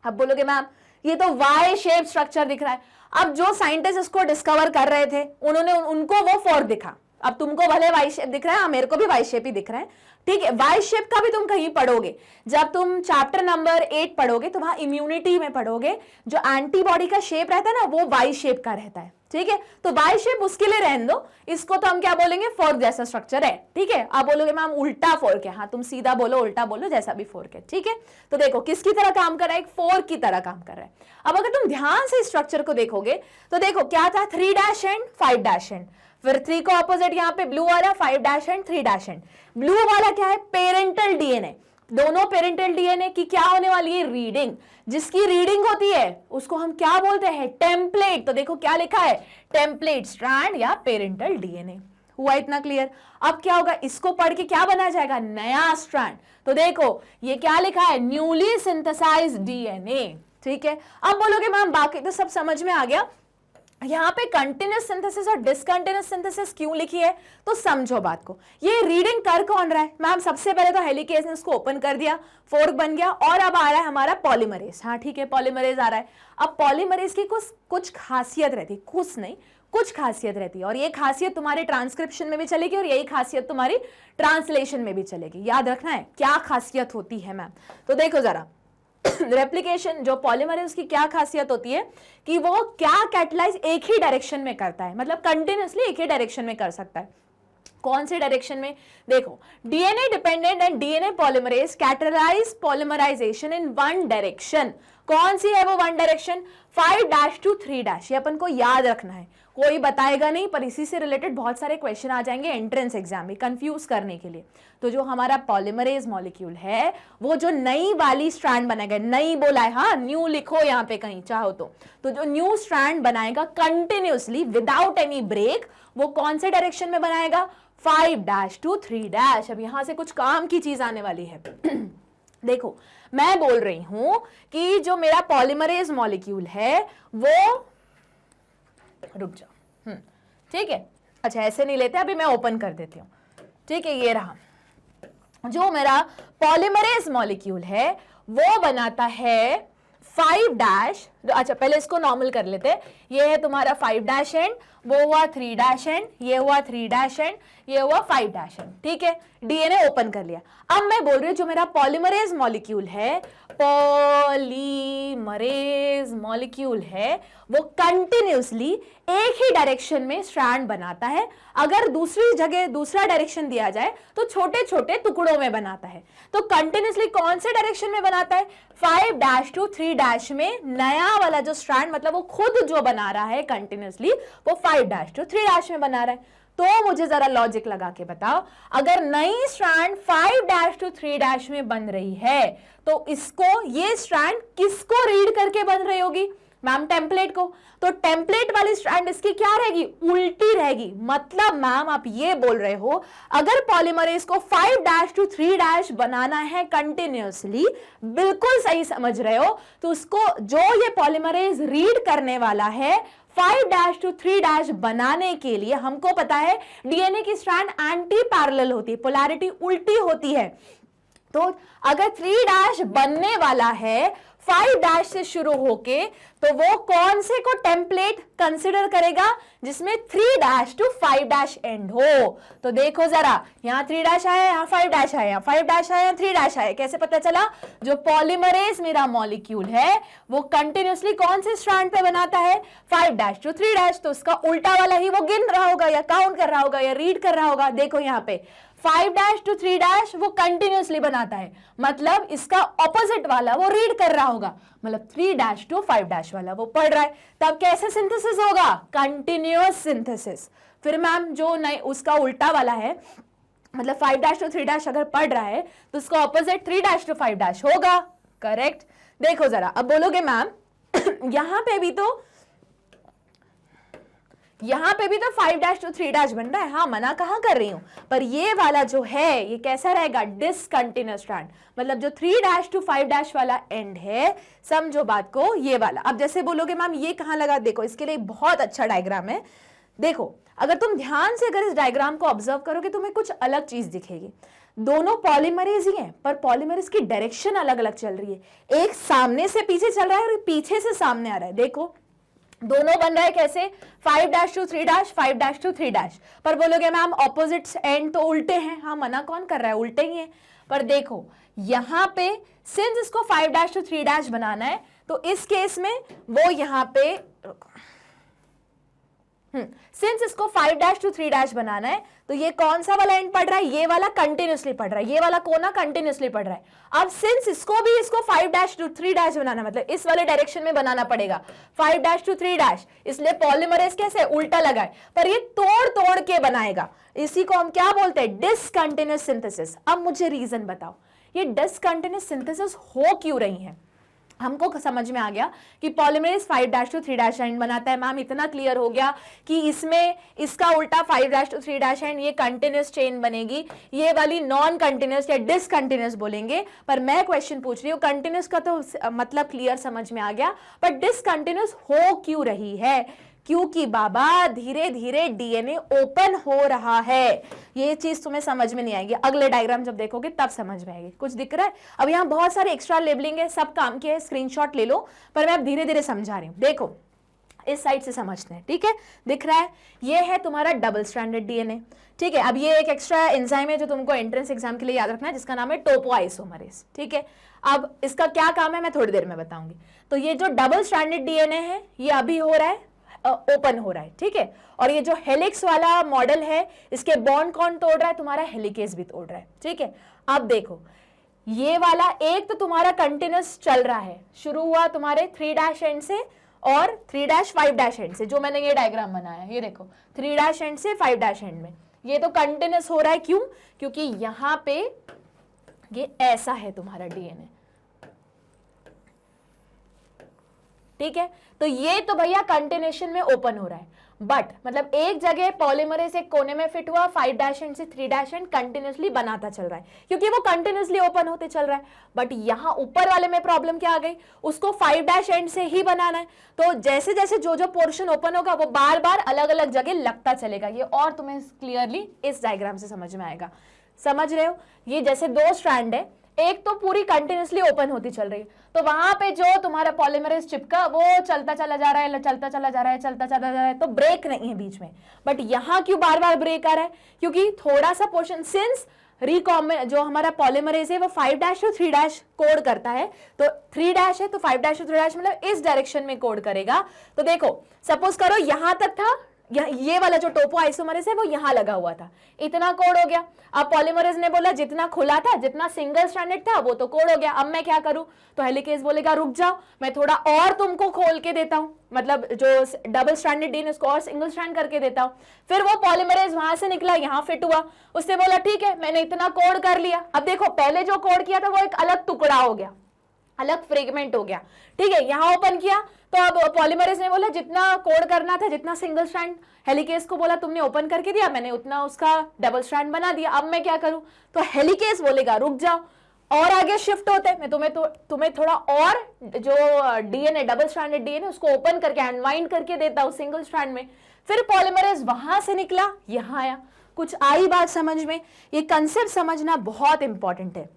अब बोलोगे मैम ये तो वाई शेप स्ट्रक्चर दिख रहा है। अब जो साइंटिस्ट इसको डिस्कवर कर रहे थे उनको वो फोर्क दिखा, अब तुमको भले वाई शेप दिख रहा है, मेरे को भी वाई शेप ही दिख रहा है, ठीक है। वाई शेप का भी तुम कहीं पढ़ोगे, जब तुम चैप्टर नंबर 8 पढ़ोगे तो वहां इम्यूनिटी में पढ़ोगे, जो एंटीबॉडी का शेप रहता है ना वो वाई शेप का रहता है, ठीक है। तो वाई शेप उसके लिए रहने दो, इसको तो हम क्या बोलेंगे, फोर्क जैसा स्ट्रक्चर है, ठीक है। आप बोलोगे मैम उल्टा फोर्क है, हाँ तुम सीधा बोलो उल्टा बोलो जैसा भी फोर्क है, ठीक है। तो देखो किसकी तरह काम कर रहा है, एक फोर्क की तरह काम कर रहा है। अब अगर तुम ध्यान से स्ट्रक्चर को देखोगे तो देखो क्या था, 3' एंड 5' एंड, फिर 3 को ऑपोजिट यहाँ पे ब्लू वाला 5' एंड 3' एंड। ब्लू वाला क्या है, पेरेंटल डीएनए, दोनों पेरेंटल डीएनए की क्या होने वाली है, रीडिंग। जिसकी रीडिंग होती है उसको हम क्या बोलते हैं, टेम्पलेट। तो देखो क्या लिखा है, टेम्पलेट स्ट्रैंड या पेरेंटल डीएनए। हुआ इतना क्लियर। अब क्या होगा, इसको पढ़ के क्या बनाया जाएगा, नया स्ट्रैंड। तो देखो ये क्या लिखा है, न्यूली सिंथेसाइज्ड डीएनए, ठीक है। अब बोलोगे मैम बाकी तो सब समझ में आ गया, यहाँ पे कंटिन्यूस सिंथेसिस और डिसकंटिन्यूस सिंथेसिस क्यों लिखी है, तो समझो बात को। ये रीडिंग कर कौन रहा है मैम, सबसे पहले तो हेलिकेज ने उसको ओपन कर दिया, फोर्क बन गया, और अब आ रहा है हमारा पॉलीमरेज, हाँ ठीक है पॉलीमरेज आ रहा है। अब पॉलीमरेज की कुछ खासियत रहती, कुछ नहीं कुछ खासियत रहती है, और ये खासियत तुम्हारे ट्रांसक्रिप्शन में भी चलेगी और यही खासियत तुम्हारी ट्रांसलेशन में भी चलेगी। याद रखना है क्या खासियत होती है मैम। तो देखो जरा रेप्लिकेशन जो पॉलीमर है उसकी क्या खासियत होती है कि वो क्या कैटलाइज एक ही डायरेक्शन में करता है, मतलब कंटिन्यूअसली एक ही डायरेक्शन में कर सकता है। कौन से डायरेक्शन में, देखो DNA dependent and DNA polymerase catalyse polymerisation in one direction. कौन सी है वो वन डायरेक्शन? 5' to 3'। ये अपन को याद रखना है, कोई बताएगा नहीं, पर इसी से रिलेटेड बहुत सारे क्वेश्चन आ जाएंगे एंट्रेंस एग्जाम में कंफ्यूज करने के लिए। तो जो हमारा पॉलीमरेज मॉलिक्यूल है वो जो नई वाली स्ट्रैंड बनाएगा, नई बोला है, हाँ न्यू लिखो यहाँ पे कहीं चाहो तो जो न्यू स्ट्रैंड बनाएगा कंटिन्यूसली विदाउट एनी ब्रेक, वो कौन से डायरेक्शन में बनाएगा? 5' to 3'। अब यहां से कुछ काम की चीज आने वाली है। देखो मैं बोल रही हूं कि जो मेरा पॉलीमरेज मॉलिक्यूल है वो, रुक जाओ, ठीक है, अच्छा ऐसे नहीं लेते, अभी मैं ओपन कर देती हूं, ठीक है। ये रहा जो मेरा पॉलीमरेज मॉलिक्यूल है वो बनाता है 5'। अच्छा पहले इसको नॉर्मल कर लेते हैं। ये है तुम्हारा 5' एंड, वो हुआ 3' एंड, ये हुआ 3' एंड, ये हुआ 5' एंड, ठीक है। डीएनए ओपन कर लिया। अब मैं बोल रही हूं जो मेरा पॉलीमरेज मॉलिक्यूल है, पॉलीमरेज मॉलिक्यूल है वो कंटिन्यूसली एक ही डायरेक्शन में स्ट्रैंड बनाता है। अगर दूसरी जगह दूसरा डायरेक्शन दिया जाए तो छोटे छोटे टुकड़ों में बनाता है। तो कंटिन्यूसली कौन से डायरेक्शन में बनाता है? 5' to 3' में नया वाला जो स्ट्रैंड, मतलब वो खुद जो बना रहा है कंटिन्यूसली, वो 5' to 3' में बना रहा है। तो मुझे जरा लॉजिक लगा के बताओ, अगर नई स्ट्रैंड 5' to 3' में बन रही है तो इसको, ये स्ट्रैंड किसको रीड करके बन रही होगी? मैम टेम्पलेट को। तो टेम्पलेट वाली स्ट्रैंड इसकी क्या रहेगी? उल्टी रहेगी। मतलब मैम आप ये बोल रहे हो अगर पॉलीमरेज को 5' to 3' बनाना है कंटिन्यूसली, बिल्कुल सही समझ रहे हो, तो उसको जो ये पॉलीमरेज रीड करने वाला है 5' to 3' बनाने के लिए, हमको पता है डीएनए की स्ट्रैंड एंटी पैरेलल होती है, पोलैरिटी उल्टी होती है। तो अगर 3' बनने वाला है 5' से शुरू होके, तो वो कौन से को टेम्पलेट कंसिडर करेगा? जिसमें 3' to 5' एंड हो। तो देखो जरा, यहां 3' आया, यहां 5' आया, 5' आया, 3' आया। कैसे पता चला? जो पॉलीमरेज मेरा मॉलिक्यूल है वो कंटिन्यूसली कौन से स्ट्रैंड पे बनाता है? 5' to 3'। तो उसका उल्टा वाला ही वो गिन रहा होगा या काउंट कर रहा होगा या रीड कर रहा होगा। देखो यहाँ पे 5' to 3' वो कंटिन्यूसली बनाता है, मतलब इसका ऑपोजिट वाला वो रीड कर रहा होगा, मतलब 3' to 5' वाला वो पढ़ रहा है। तब कैसे सिंथेसिस होगा? Continuous synthesis. फिर मैम जो नई उसका उल्टा वाला है, मतलब 5' to 3' अगर पढ़ रहा है तो उसका ऑपोजिट 3' to 5' होगा। करेक्ट। देखो जरा, अब बोलोगे मैम यहां पे भी तो 5' to 3' बन रहा है। हाँ, मना कहाँ कर रही हूं, पर ये वाला जो है ये कैसा रहेगा? Discontinuous strand. मतलब जो 3' to 5' वाला एंड है, समझो बात को, ये वाला। अब जैसे बोलोगे मैम ये कहाँ लगा, देखो इसके लिए बहुत अच्छा डायग्राम है। देखो अगर तुम ध्यान से अगर इस डायग्राम को ऑब्जर्व करोगे तुम्हें कुछ अलग चीज दिखेगी। दोनों पॉलीमरेज ही हैं, पर पॉलीमरेज की डायरेक्शन अलग अलग चल रही है। एक सामने से पीछे चल रहा है और पीछे से सामने आ रहा है। देखो दोनों बन रहा है कैसे? 5' to 3', 5' to 3'। पर बोलोगे मैम ऑपोजिट एंड तो उल्टे हैं। हाँ, मना कौन कर रहा है, उल्टे ही है। पर देखो यहां पे सिंस इसको 5' to 3' बनाना है, तो इस केस में वो यहां पे सिंस इसको 5' to 3' बनाना है, तो ये कौन सा वाला एंड पढ़ रहा है? ये वाला कंटिन्यूसली पढ़ रहा है, ये वाला कोना कंटिन्यूसली पढ़ रहा है। अब सिंस इसको 5' to 3' बनाना, मतलब इस वाले डायरेक्शन में बनाना पड़ेगा 5' to 3', इसलिए पॉलीमरेज कैसे उल्टा लगा है, पर ये तोड़ तोड़ के बनाएगा। इसी को हम क्या बोलते हैं? Discontinuous synthesis. अब मुझे रीजन बताओ, ये डिसकंटिन्यूअस सिंथेसिस हो क्यों रही है? हमको समझ में आ गया कि पॉलीमरेज 5' to 3' एंड बनाता है। मैम इतना क्लियर हो गया कि इसमें इसका उल्टा 5' to 3' एंड ये कंटिन्यूअस चेन बनेगी, ये वाली नॉन कंटिन्यूअस या डिसकंटिन्यूअस बोलेंगे। पर मैं क्वेश्चन पूछ रही हूँ, कंटिन्यूअस का तो मतलब क्लियर समझ में आ गया, पर डिसकंटिन्यूअस हो क्यों रही है? क्योंकि बाबा धीरे धीरे डीएनए ओपन हो रहा है। ये चीज तुम्हें समझ में नहीं आएगी, अगले डायग्राम जब देखोगे तब समझ में आएगी। कुछ दिख रहा है? अब यहाँ बहुत सारे एक्स्ट्रा लेबलिंग है, सब काम के है, स्क्रीनशॉट ले लो, पर मैं अब धीरे धीरे समझा रही हूँ। देखो इस साइड से समझते हैं, ठीक है? दिख रहा है, ये है तुम्हारा डबल स्ट्रैंडेड डीएनए, ठीक है? अब ये एक एक्स्ट्रा एंजाइम है जो तुमको एंट्रेंस एग्जाम के लिए याद रखना है, जिसका नाम है टोपोआइसोमरेज, ठीक है? अब इसका क्या काम है मैं थोड़ी देर में बताऊंगी। तो ये जो डबल स्ट्रैंडेड डीएनए है ये अभी हो रहा है, ओपन हो रहा है, ठीक है? और ये जो हेलिक्स वाला मॉडल है, इसके बॉन्ड कौन तोड़ रहा है? तुम्हारा हेलिकेज भी तोड़ रहा है, ठीक है? अब देखो ये वाला एक तो तुम्हारा कंटिन्यूस चल रहा है, शुरू हुआ तुम्हारे 3' एंड से और 3' 5' एंड से, जो मैंने ये डायग्राम बनाया ये देखो 3' एंड से 5' एंड में, ये तो कंटिन्यूस हो रहा है। क्यों? क्योंकि यहां पे ये ऐसा है तुम्हारा डीएनए, ठीक है। तो ये तो भैया कंटिन्यूएशन में ओपन हो रहा है, बट मतलब एक जगह पॉलीमरेज एक कोने में फिट हुआ, 5' एंड से 3' एंड कंटिन्यूसली बनाता चल रहा है, क्योंकि वो कंटिन्यूसली ओपन होते चल रहा है। बट यहां ऊपर वाले में प्रॉब्लम क्या आ गई, उसको 5' एंड से ही बनाना है, तो जैसे जैसे जो जो पोर्शन ओपन होगा वो बार बार अलग अलग जगह लगता चलेगा। ये और तुम्हें क्लियरली इस डायग्राम से समझ में आएगा। समझ रहे हो? ये जैसे 2 स्ट्रैंड है, एक तो पूरी कंटिन्यूसली ओपन होती चल रही है, तो वहां पे जो तुम्हारा पॉलीमरेज चिपका वो चलता चला जा रहा है, चलता चला जा रहा है, चलता चला जा रहा है, तो ब्रेक नहीं है बीच में। बट यहां क्यों बार बार ब्रेक आ रहा है? क्योंकि थोड़ा सा पोर्शन, सिंस जो हमारा पॉलीमरेज है वो 5' टू 3' कोड करता है, तो 3' है तो 5' टू 3' मतलब इस डायरेक्शन में कोड करेगा। तो देखो सपोज करो यहां तक था, ये वाला जो टोपो आइसोमरेज है वो यहां लगा हुआ था, इतना कोड हो गया। अब पॉलीमरेज ने बोला जितना खुला था, जितना सिंगल स्ट्रैंडेड था वो तो कोड हो गया, अब मैं क्या करूं? तो हेलिकेज बोलेगा रुक जाओ, मैं थोड़ा और तुमको खोल के देता हूं, मतलब जो डबल स्ट्रैंडेड डीएनए उसको और सिंगल स्ट्रैंड करके देता हूं। फिर वो पॉलीमरेज वहां से निकला, यहां फिट हुआ, उसने बोला ठीक है मैंने इतना कोड कर लिया। अब देखो पहले जो कोड किया था वो एक अलग टुकड़ा हो गया, अलग फ्रेगमेंट हो गया, ठीक है। यहां ओपन किया तो अब पॉलीमरेज ने बोला जितना कोड करना था, जितना सिंगल स्ट्रैंड, हेलिकेज को बोला तुमने ओपन करके दिया, मैंने उतना उसका डबल स्ट्रैंड बना दिया, अब मैं क्या करूं? तो हेलिकेज बोलेगा रुक जाओ और आगे शिफ्ट होते, मैं तुम्हें थोड़ा और जो डीएनए डबल स्ट्रैंडेड डीएनए उसको ओपन करके अनवाइंड करके देता हूं सिंगल स्ट्रैंड में। फिर पॉलीमरेज वहां से निकला, यहां आया। कुछ आई बात समझ में? ये कंसेप्ट समझना बहुत इंपॉर्टेंट है।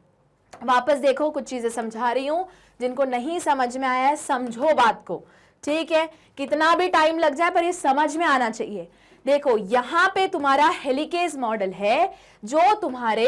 वापस देखो, कुछ चीजें समझा रही हूं, जिनको नहीं समझ में आया है समझो बात को, ठीक है। कितना भी टाइम लग जाए पर ये समझ में आना चाहिए। देखो यहां पे तुम्हारा हेलिकेज मॉडल है जो तुम्हारे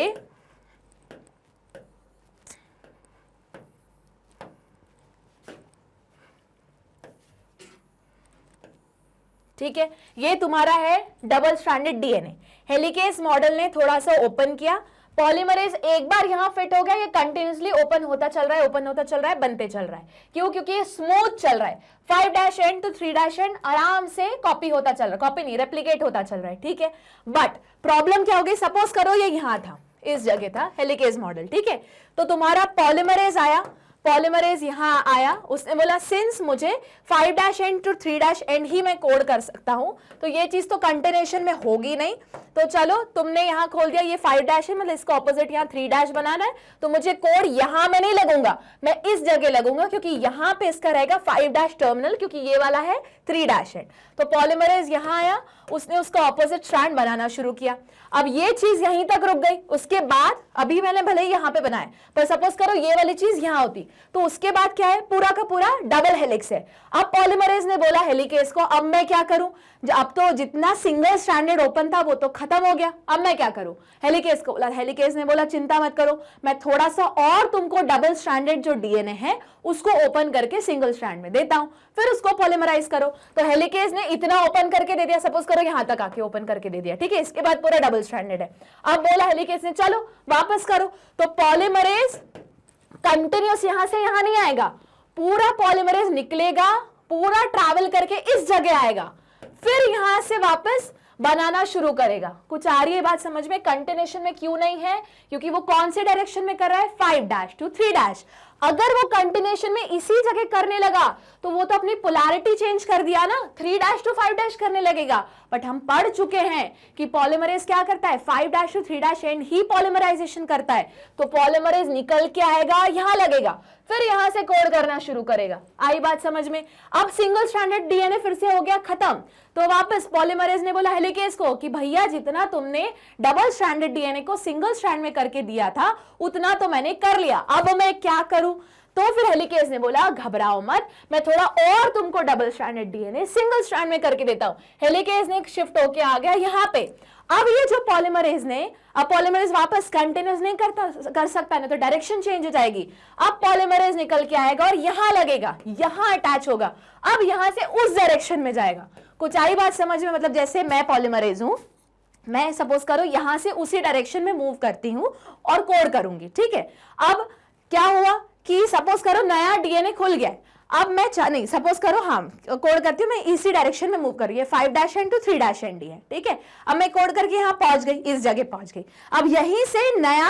ठीक है, ये तुम्हारा है double stranded DNA. Helicase model ने थोड़ा सा ओपन किया, पॉलीमरेज एक बार यहां फिट हो गया, ये कंटिन्यूसली ओपन होता चल रहा है, ओपन होता चल रहा है, बनते चल रहा है। क्यों? क्योंकि ये स्मूथ चल रहा है, 5' एंड तो 3' एंड आराम से कॉपी होता चल रहा है, कॉपी नहीं रेप्लिकेट होता चल रहा है, ठीक है। बट प्रॉब्लम क्या होगी? सपोज करो ये यहां था, इस जगह था हेलिकेज मॉडल, ठीक है। तो तुम्हारा पॉलीमरेज आया, पॉलीमरेज यहां आया, उसने बोला सिंस मुझे 5' एंड टू 3' एंड ही मैं कोड कर सकता हूं, तो ये चीज तो कंटिन्यूएशन में होगी नहीं, तो चलो तुमने यहां खोल दिया, ये 5' है मतलब इसका ऑपोजिट यहां 3' बनाना है, तो मुझे कोड यहां में नहीं लगूंगा, मैं इस जगह लगूंगा, क्योंकि यहां पे इसका रहेगा 5' टर्मिनल, क्योंकि ये वाला है 3' एंड। तो पॉलीमरेज यहां आया, उसने उसका ऑपोजिट स्ट्रैंड बनाना शुरू किया। अब ये चीज यहीं तक रुक गई, उसके बाद अभी मैंने भले ही यहां पे बनाया, पर सपोज करो ये वाली चीज यहां होती, तो उसके बाद क्या है? पूरा का पूरा डबल हेलिक्स है। अब पॉलीमरेज ने बोला हेलिकेज को अब मैं क्या करूं? अब तो जितना सिंगल स्ट्रैंडेड ओपन था वो तो खत्म हो गया, अब मैं क्या करूं? हेलिकेज को बोला, हेलिकेज ने बोला चिंता मत करो, मैं थोड़ा सा और तुमको डबल स्ट्रैंडेड जो डीएनए है उसको ओपन करके सिंगल स्ट्रैंड में देता हूं, फिर उसको पॉलीमराइज करो। तो हेलिकेज ने इतना ओपन करके दे दिया, सपोज करो यहां तक आके ओपन करके दे दिया, ठीक है, इसके बाद पूरा डबल स्ट्रैंडेड है। अब बोला हेलिकेज ने चलो वापस करो, तो पॉलीमरेज कंटिन्यूस यहां से यहां नहीं आएगा, पूरा पॉलीमरेज निकलेगा, पूरा ट्रैवल करके इस जगह आएगा, फिर यहां से वापस बनाना शुरू करेगा। कुछ आ रही है बात समझ में? कंटिन्यूएशन में क्यों नहीं है? क्योंकि वो कौन से डायरेक्शन में कर रहा है? 5' टू 3'। अगर वो कंटिन्यूएशन में इसी जगह करने लगा तो वो तो अपनी पोलैरिटी चेंज कर दिया ना, 3' टू 5' करने लगेगा। बट हम पढ़ चुके हैं कि पॉलीमरेज क्या करता है? 5' टू 3' एंड ही पॉलीमराइजेशन करता है, तो पॉलीमरेज निकल के आएगा, यहां लगेगा, फिर यहां से कोड करना शुरू करेगा। आई बात समझ में? अब सिंगल स्ट्रैंडेड डीएनए फिर से हो गया खत्म, तो वापस पॉलीमरेज ने बोला हेलिकेज को कि भैया जितना तुमने डबल स्ट्रैंडेड डीएनए को सिंगल स्ट्रैंड में करके दिया था उतना तो मैंने कर लिया, अब मैं क्या करूं? तो फिर हेलिकेज ने बोला घबराओ मत, मैं थोड़ा और तुमको double stranded DNA single strand में करके देता हूं। हेलिकेज ने शिफ्ट होके आ गया यहां पे। अब ये जो पॉलीमरेज ने, अब पॉलीमरेज वापस कंटिन्यूस नहीं कर सकता, नहीं तो डायरेक्शन चेंज हो जाएगी। अब पॉलीमरेज निकल के आएगा और यहां लगेगा, यहां अटैच होगा, अब यहां से उस डायरेक्शन में जाएगा। कुछ आई बात समझ में? मतलब जैसे मैं पॉलीमरेज हूं, मैं सपोज करो यहां से उसी डायरेक्शन में मूव करती हूं और कोड करूंगी, ठीक है। अब क्या हुआ कि सपोज करो नया डीएनए खुल गया है। अब मैं नहीं सपोज करो हाँ कोड करती हूँ, मैं इसी डायरेक्शन में मूव कर रही है, 5' to 3' है, ठीक है। अब मैं कोड करके यहाँ पहुंच गई, इस जगह पहुंच गई। अब यहीं से नया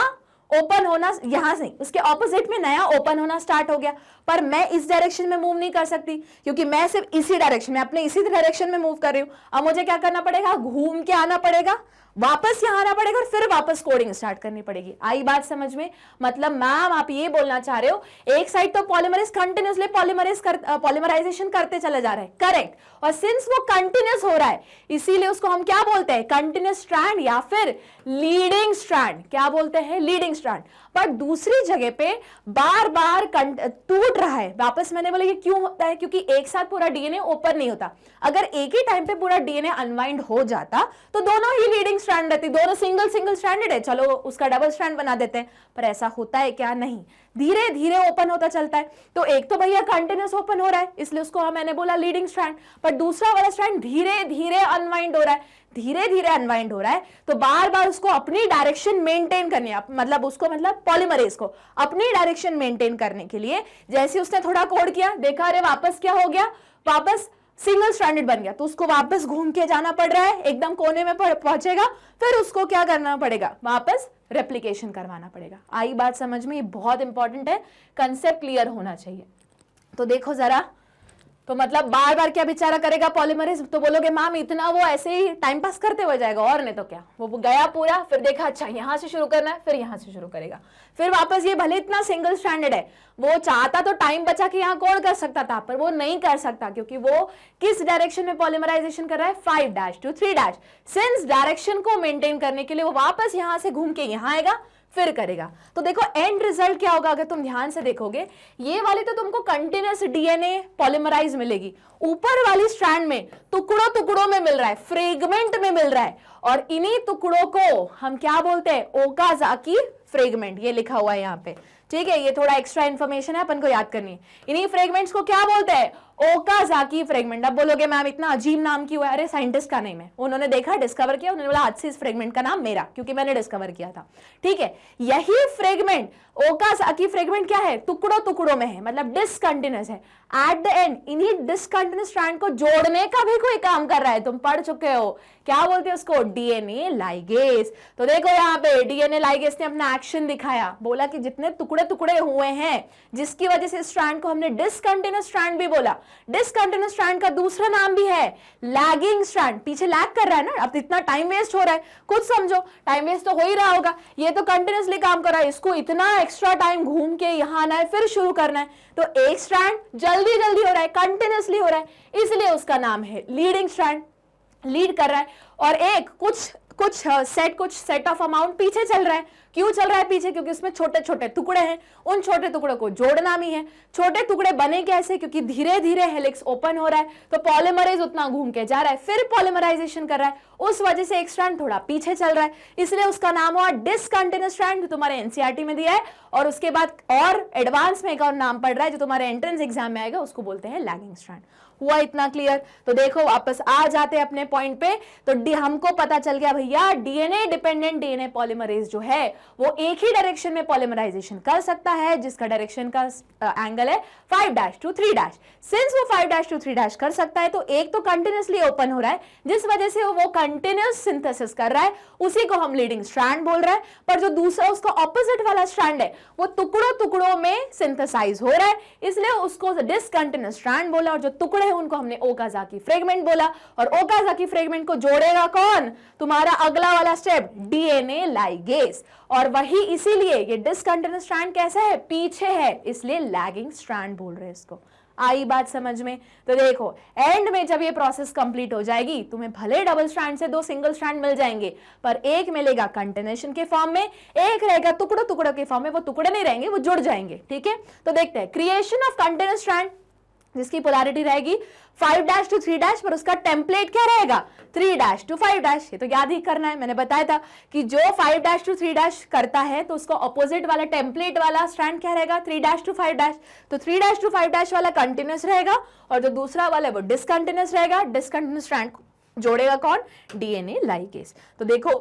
ओपन होना, यहां से उसके ऑपोजिट में नया ओपन होना स्टार्ट हो गया, पर मैं इस डायरेक्शन में मूव नहीं कर सकती क्योंकि मैं सिर्फ इसी डायरेक्शन में, अपने इसी डायरेक्शन में मूव कर रही हूं। अब मुझे क्या करना पड़ेगा, घूम के आना पड़ेगा, वापस यहां आना पड़ेगा और फिर वापस कोडिंग स्टार्ट करनी पड़ेगी। आई बात समझ में? मतलब मैम आप ये बोलना चाह रहे हो एक साइड तो पॉलीमरेज कंटिन्यूअसली पॉलीमराइजेशन करते चले जा रहे हैं, करेक्ट। और सिंस वो कंटिन्यूअस हो रहा है इसीलिए उसको हम क्या बोलते हैं, कंटिन्यूअस स्ट्रैंड या फिर लीडिंग स्ट्रैंड। क्या बोलते हैं, लीडिंग स्ट्रैंड। पर दूसरी जगह पे बार बार टूट रहा है। वापस मैंने बोला ये क्यों होता है, क्योंकि एक साथ पूरा डीएनए ओपन नहीं होता। अगर एक ही टाइम पे पूरा डीएनए अनवाइंड हो जाता तो दोनों ही लीडिंग स्ट्रैंड रहती, दोनों सिंगल स्ट्रैंडेड है, चलो उसका डबल स्ट्रैंड बना देते हैं। पर ऐसा होता है क्या, नहीं, धीरे धीरे ओपन होता चलता है। तो एक तो भैया कंटिन्यूअस ओपन हो रहा है इसलिए उसको मैंने बोला लीडिंग स्ट्रैंड, पर दूसरा वाला स्ट्रैंड धीरे धीरे अनवाइंड हो रहा है, धीरे धीरे अनवाइंड हो रहा है। तो बार बार उसको अपनी डायरेक्शन मेंटेन करनी है, मतलब उसको मतलब पॉलीमरेज को अपनी डायरेक्शन मेंटेन करने के लिए जैसे उसने थोड़ा कोड किया, देखा अरे वापस क्या हो गया, वापस सिंगल स्ट्रैंडेड बन गया, तो उसको वापस घूम के जाना पड़ रहा है, एकदम कोने में पहुंचेगा, फिर उसको क्या करना पड़ेगा, वापस रेप्लिकेशन करवाना पड़ेगा। आई बात समझ में? ये बहुत इंपॉर्टेंट है, कंसेप्ट क्लियर होना चाहिए। तो देखो जरा, तो मतलब बार बार क्या बेचारा करेगा पॉलीमरेज, तो बोलोगे मैम इतना वो ऐसे ही टाइम पास करते हुए जाएगा, और नहीं तो क्या, वो गया पूरा, फिर देखा अच्छा यहां से शुरू करना है, फिर यहां से शुरू करेगा, फिर वापस। ये भले इतना सिंगल स्टैंडर्ड है, वो चाहता तो टाइम बचा के यहाँ कोड कर सकता था, पर वो नहीं कर सकता क्योंकि वो किस डायरेक्शन में पॉलीमराइजेशन कर रहा है, 5' to 3'। सिंस डायरेक्शन को मेंटेन करने के लिए वो वापस यहां से घूम के यहां आएगा, फिर करेगा। तो देखो एंड रिजल्ट क्या होगा, अगर तुम ध्यान से देखोगे, ये वाली तो तुमको कंटिन्यूअस डीएनए पॉलीमराइज मिलेगी, ऊपर वाली स्ट्रैंड में टुकड़ों टुकड़ों में मिल रहा है, फ्रेगमेंट में मिल रहा है, और इन्हीं टुकड़ों को हम क्या बोलते हैं, ओकाजाकी फ्रेगमेंट। ये लिखा हुआ है यहाँ पे, ठीक है, ये थोड़ा एक्स्ट्रा इंफॉर्मेशन है, अपन को याद करनी है। इन्हीं फ्रेगमेंट्स को क्या बोलते हैं, ओकाजाकी फ्रेगमेंट। अब बोलोगे मैम इतना अजीब नाम क्यों है, अरे साइंटिस्ट का नेम है, उन्होंने देखा, डिस्कवर किया, उन्होंने बोला आज से इस फ्रेगमेंट का नाम मेरा, क्योंकि मैंने डिस्कवर किया था, ठीक है। यही फ्रेगमेंट ओकाजाकी फ्रेगमेंट क्या है, टुकड़ों टुकड़ों में है, मतलब डिसकंटिन्यूअस है। एट द एंड इन्हीं डिसकंटिन्यूअस स्ट्रैंड को जोड़ने का भी कोई काम कर रहा है, तुम पढ़ चुके हो, क्या बोलते हैं उसको, डीएनए लाइगेज। तो देखो यहाँ पे डीएनए लाइगेज ने अपना एक्शन दिखाया, बोला कि जितने टुकड़े टुकड़े हुए हैं जिसकी वजह से स्ट्रैंड को हमने डिसकंटिन्यूअस स्ट्रैंड भी बोला। डिसकंटिन्यूअस स्ट्रैंड का दूसरा नाम भी है लैगिंग स्ट्रैंड, पीछे लैग कर रहा है ना, अब इतना टाइम वेस्ट हो रहा है, कुछ समझो, टाइम वेस्ट तो हो ही रहा होगा, ये तो कंटिन्यूअसली काम कर रहा है, इसको इतना एक्स्ट्रा टाइम घूम के यहां आना है, फिर शुरू करना है, तो एक स्ट्रैंड जल्दी जल्दी हो रहा है, कंटिन्यूअसली हो रहा है, इसलिए उसका नाम है लीडिंग स्ट्रैंड, लीड कर रहा है। और एक कुछ सेट ऑफ अमाउंट पीछे चल रहा है। क्यों चल रहा है पीछे, क्योंकि उसमें छोटे छोटे टुकड़े हैं, उन छोटे टुकड़ों को जोड़ना भी है। छोटे टुकड़े बने कैसे, क्योंकि धीरे धीरे हेलिक्स ओपन हो रहा है, तो पॉलीमरेज उतना घूम के जा रहा है, फिर पॉलीमराइजेशन कर रहा है, उस वजह से एक स्ट्रैंड थोड़ा पीछे चल रहा है, इसलिए उसका नाम हुआ डिसकंटिन्यूअस स्ट्रैंड, जो तुम्हारे एनसीईआरटी में दिया है। और उसके बाद और एडवांस में एक और नाम पड़ रहा है जो तुम्हारे एंट्रेंस एग्जाम में आएगा, उसको बोलते हैं लैगिंग स्ट्रैंड। हुआ इतना क्लियर? तो देखो वापस आ जाते अपने पॉइंट पे, तो हमको पता चल गया भैया डीएनए डिपेंडेंट डीएनए पॉलीमरेज जो है वो एक ही डायरेक्शन में पॉलीमराइजेशन कर सकता है, जिसका डायरेक्शन का एंगल है 5' to 3'। सिंस वो 5' to 3' कर सकता है, तो एक तो कंटिन्यूअसली ओपन हो रहा है जिस वजह से वो कंटिन्यूअस सिंथेसिस कर रहा है, उसी को हम लीडिंग स्ट्रैंड बोल रहे हैं। पर जो दूसरा उसका ऑपोजिट वाला स्ट्रैंड है वो टुकड़ों टुकड़ों में सिंथेसाइज हो रहा है, इसलिए उसको डिसकंटिन्यूअस स्ट्रैंड बोला, और जो टुकड़े हैं उनको हमने ओकाजाकी फ्रेगमेंट बोला। और ओकाजाकी फ्रेगमेंट को जोड़ेगा कौन, तुम्हारा अगला वाला स्टेप डीएनए लाइगेज। और वही इसीलिए ये डिसकंटिन्यूअस स्ट्रैंड कैसा है, पीछे है, इसलिए लैगिंग स्ट्रैंड बोल रहे हैं इसको। आई बात समझ में? तो देखो एंड में जब ये प्रोसेस कंप्लीट हो जाएगी, तुम्हें भले डबल स्ट्रैंड से 2 सिंगल स्ट्रैंड मिल जाएंगे, पर एक मिलेगा कंटिन्यूएशन के फॉर्म में, एक रहेगा टुकड़ों टुकड़ों के फॉर्म में। वो टुकड़े नहीं रहेंगे, वो जुड़ जाएंगे, ठीक है। तो देखते हैं क्रिएशन ऑफ कंटिन्यूअस स्ट्रैंड, जिसकी पोलैरिटी रहेगी 5' to 3', पर उसका टेम्पलेट क्या रहेगा 3' to 5'। ये तो याद ही करना है, मैंने बताया था कि जो 5' to 3' करता है तो उसका ऑपोजिट वाला टेम्पलेट वाला स्ट्रैंड क्या रहेगा 3' to 5'। तो 3' to 5' वाला कंटिन्यूअस रहेगा, और जो दूसरा वाला है वो डिसकंटिन्यूअस रहेगा। डिसकंटिन्यूअस स्ट्रैंड जोड़ेगा कौन? DNA ligase. तो देखो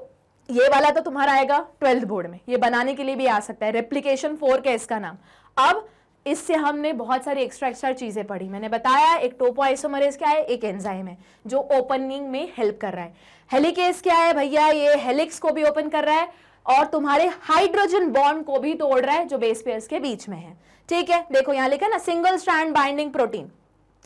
ये वाला तो तुम्हारा आएगा 12th बोर्ड में, ये बनाने के लिए भी आ सकता है, रेप्लिकेशन 4 का इसका नाम। अब इससे हमने बहुत सारी एक्स्ट्रा चीजें पढ़ी। मैंने बताया एक टोपोआइसोमरेज क्या है, एक एंजाइम है जो ओपनिंग में हेल्प कर रहा है। हेलिकेज क्या है भैया? ये हेलिक्स को भी ओपन कर रहा है और तुम्हारे हाइड्रोजन बॉन्ड को भी तोड़ रहा है जो बेस पेयर्स के बीच में है। ठीक है, देखो यहां लिखा ना सिंगल स्ट्रैंड बाइंडिंग प्रोटीन,